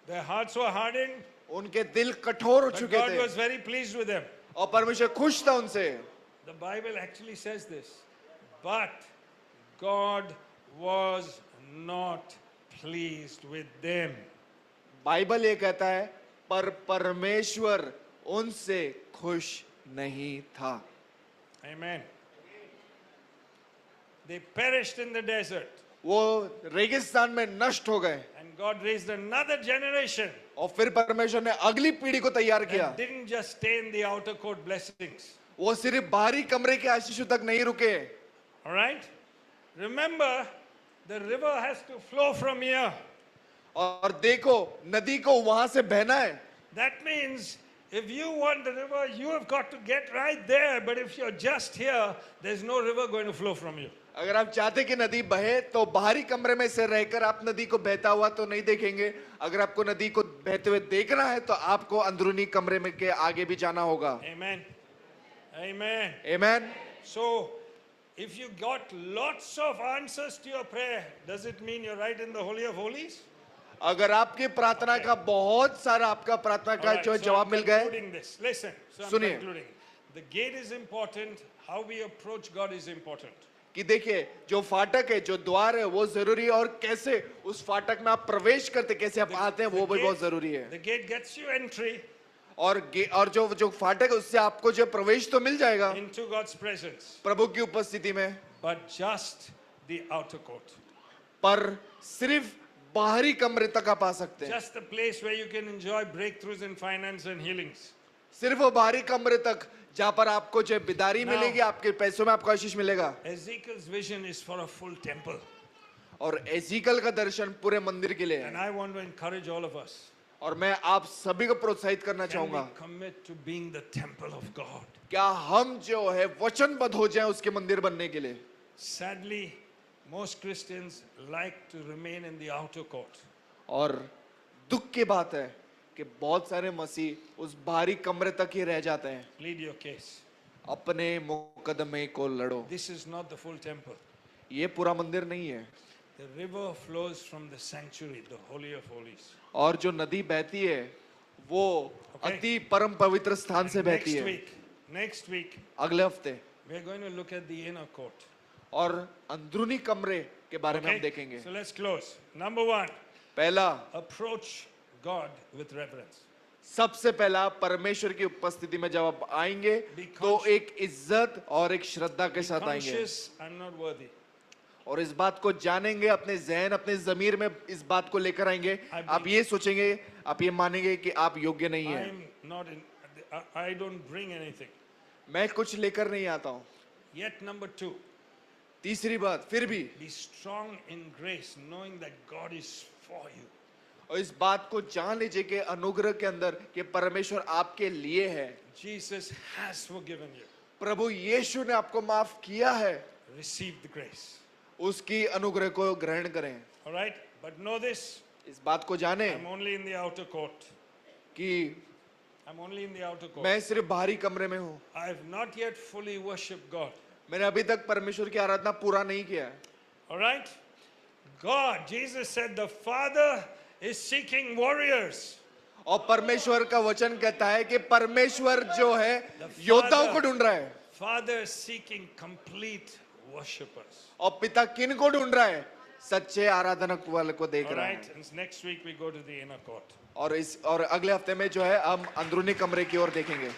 Their hearts were hardened, उनके दिल कठोर हो but चुके God थे was very pleased with them. और परमेश्वर खुश था उनसे। The Bible actually says this. But God was not pleased with them. Bible ये कहता है पर परमेश्वर उनसे खुश नहीं था। Amen. They perished in the desert. वो रेगिस्तान में नष्ट हो गए And God raised another generation और फिर परमेश्वर ने अगली पीढ़ी को तैयार किया। and didn't just stay in the outer court blessings. वो सिर्फ बाहरी कमरे के आशीषों तक नहीं रुके। All right? Remember, the river has to flow from here. और देखो नदी को वहां से बहना है। That means if you want the river, you have got to get right there. But if you're just here, there's no river going to flow from you. अगर आप चाहते कि नदी बहे तो बाहरी कमरे में से रहकर आप नदी को बहता हुआ तो नहीं देखेंगे। अगर आपको नदी को बहते हुए देखना है तो आपको अंदरूनी कमरे में के आगे भी जाना होगा। Amen. Amen. आमीन। So, if you got lots of answers to your prayer, does it mean you're right in the Holy of Holies? अगर आपकी प्रार्थना का बहुत सारा आपका प्रार्थना का Alright, जो so जवाब I'm मिल गए, concluding this. Listen, so I'm सुनिए। concluding. The gate is important. How we approach God is important. कि देखिए जो फाटक है, जो द्वार है वो जरूरी है और कैसे उस फाटक में आप प्रवेश करते, कैसे आप आते हैं वो भी बहुत जरूरी है। The gate gets you entry और जो फाटक है उससे आपको जो प्रवेश तो मिल जाएगा into God's presence, प्रभु की उपस्थिति में, but just the outer court. पर सिर्फ बाहरी कमरे तक आप आ सकते हैं। Just the place where you can enjoy breakthroughs in finance and healings. सिर्फ वो बाहरी कमरे तक जहाँ पर आपको जो बिदारी Now- मिलेगी, आपके पैसों में आपको आशीष मिलेगा। Ezekiel's vision is for a full temple. और एजिकल का दर्शन पूरे मंदिर के लिए And है। I want to encourage all of us. और मैं आप सभी को प्रोत्साहित करना Can we चाहूंगा, commit to being the temple of God? क्या हम जो है वचनबद्ध हो जाएं उसके मंदिर बनने के लिए। Sadly, most Christians like to remain in the outer court. और दुख की बात है कि बहुत सारे मसीह उस बाहरी कमरे तक ही रह जाते हैं। Plead your case. अपने मुकदमे को लड़ो। This is not the full temple. ये पूरा मंदिर नहीं है। The river flows from the sanctuary, the Holy of Holies. और जो नदी बहती है वो Okay. अति परम पवित्र स्थान से बहती है। Next week, अगले हफ्ते we're going to look at the inner court. और अंदरूनी कमरे के बारे में हम Okay? देखेंगे। So let's close. Number one, पहला, approach God with reverence. सबसे पहला परमेश्वर की उपस्थिति में जब आप आएंगे Be तो conscious. एक इज्जत और एक श्रद्धा के साथ आएंगे Conscious, I'm not worthy. और इस बात को जानेंगे, अपने जहन अपने जमीर में इस बात को लेकर आएंगे। I आप ये सोचेंगे, आप ये मानेंगे कि आप योग्य नहीं है, I'm not in, I don't bring anything. मैं कुछ लेकर नहीं आता हूँ। Yet number two, तीसरी बात, फिर भी be strong in grace, knowing that God is for you. और इस बात को जान लीजिए कि अनुग्रह के अंदर कि परमेश्वर आपके लिए है। Jesus has forgiven you. प्रभु यीशु ने आपको माफ किया है, Receive the grace. उसकी अनुग्रह को ग्रहण करें। All right? But know this, इस बात को जाने I'm only in the outer court. कि I'm only in the outer court. मैं सिर्फ बाहरी कमरे में हूँ। I have not yet fully worshipped God. मैंने अभी तक परमेश्वर की आराधना पूरा नहीं किया है। All right? God, Jesus said, the Father is seeking warriors. और परमेश्वर का वचन कहता है कि परमेश्वर जो है The योद्धाओं को Father- ढूंढ रहा है Father is seeking complete worshippers. और पिता किन को ढूंढ रहा है? सच्चे आराधनक वाले को देख All रहा right? है। And next week we go to the inner court. और अगले हफ्ते में जो है हम अंदरूनी कमरे की ओर देखेंगे।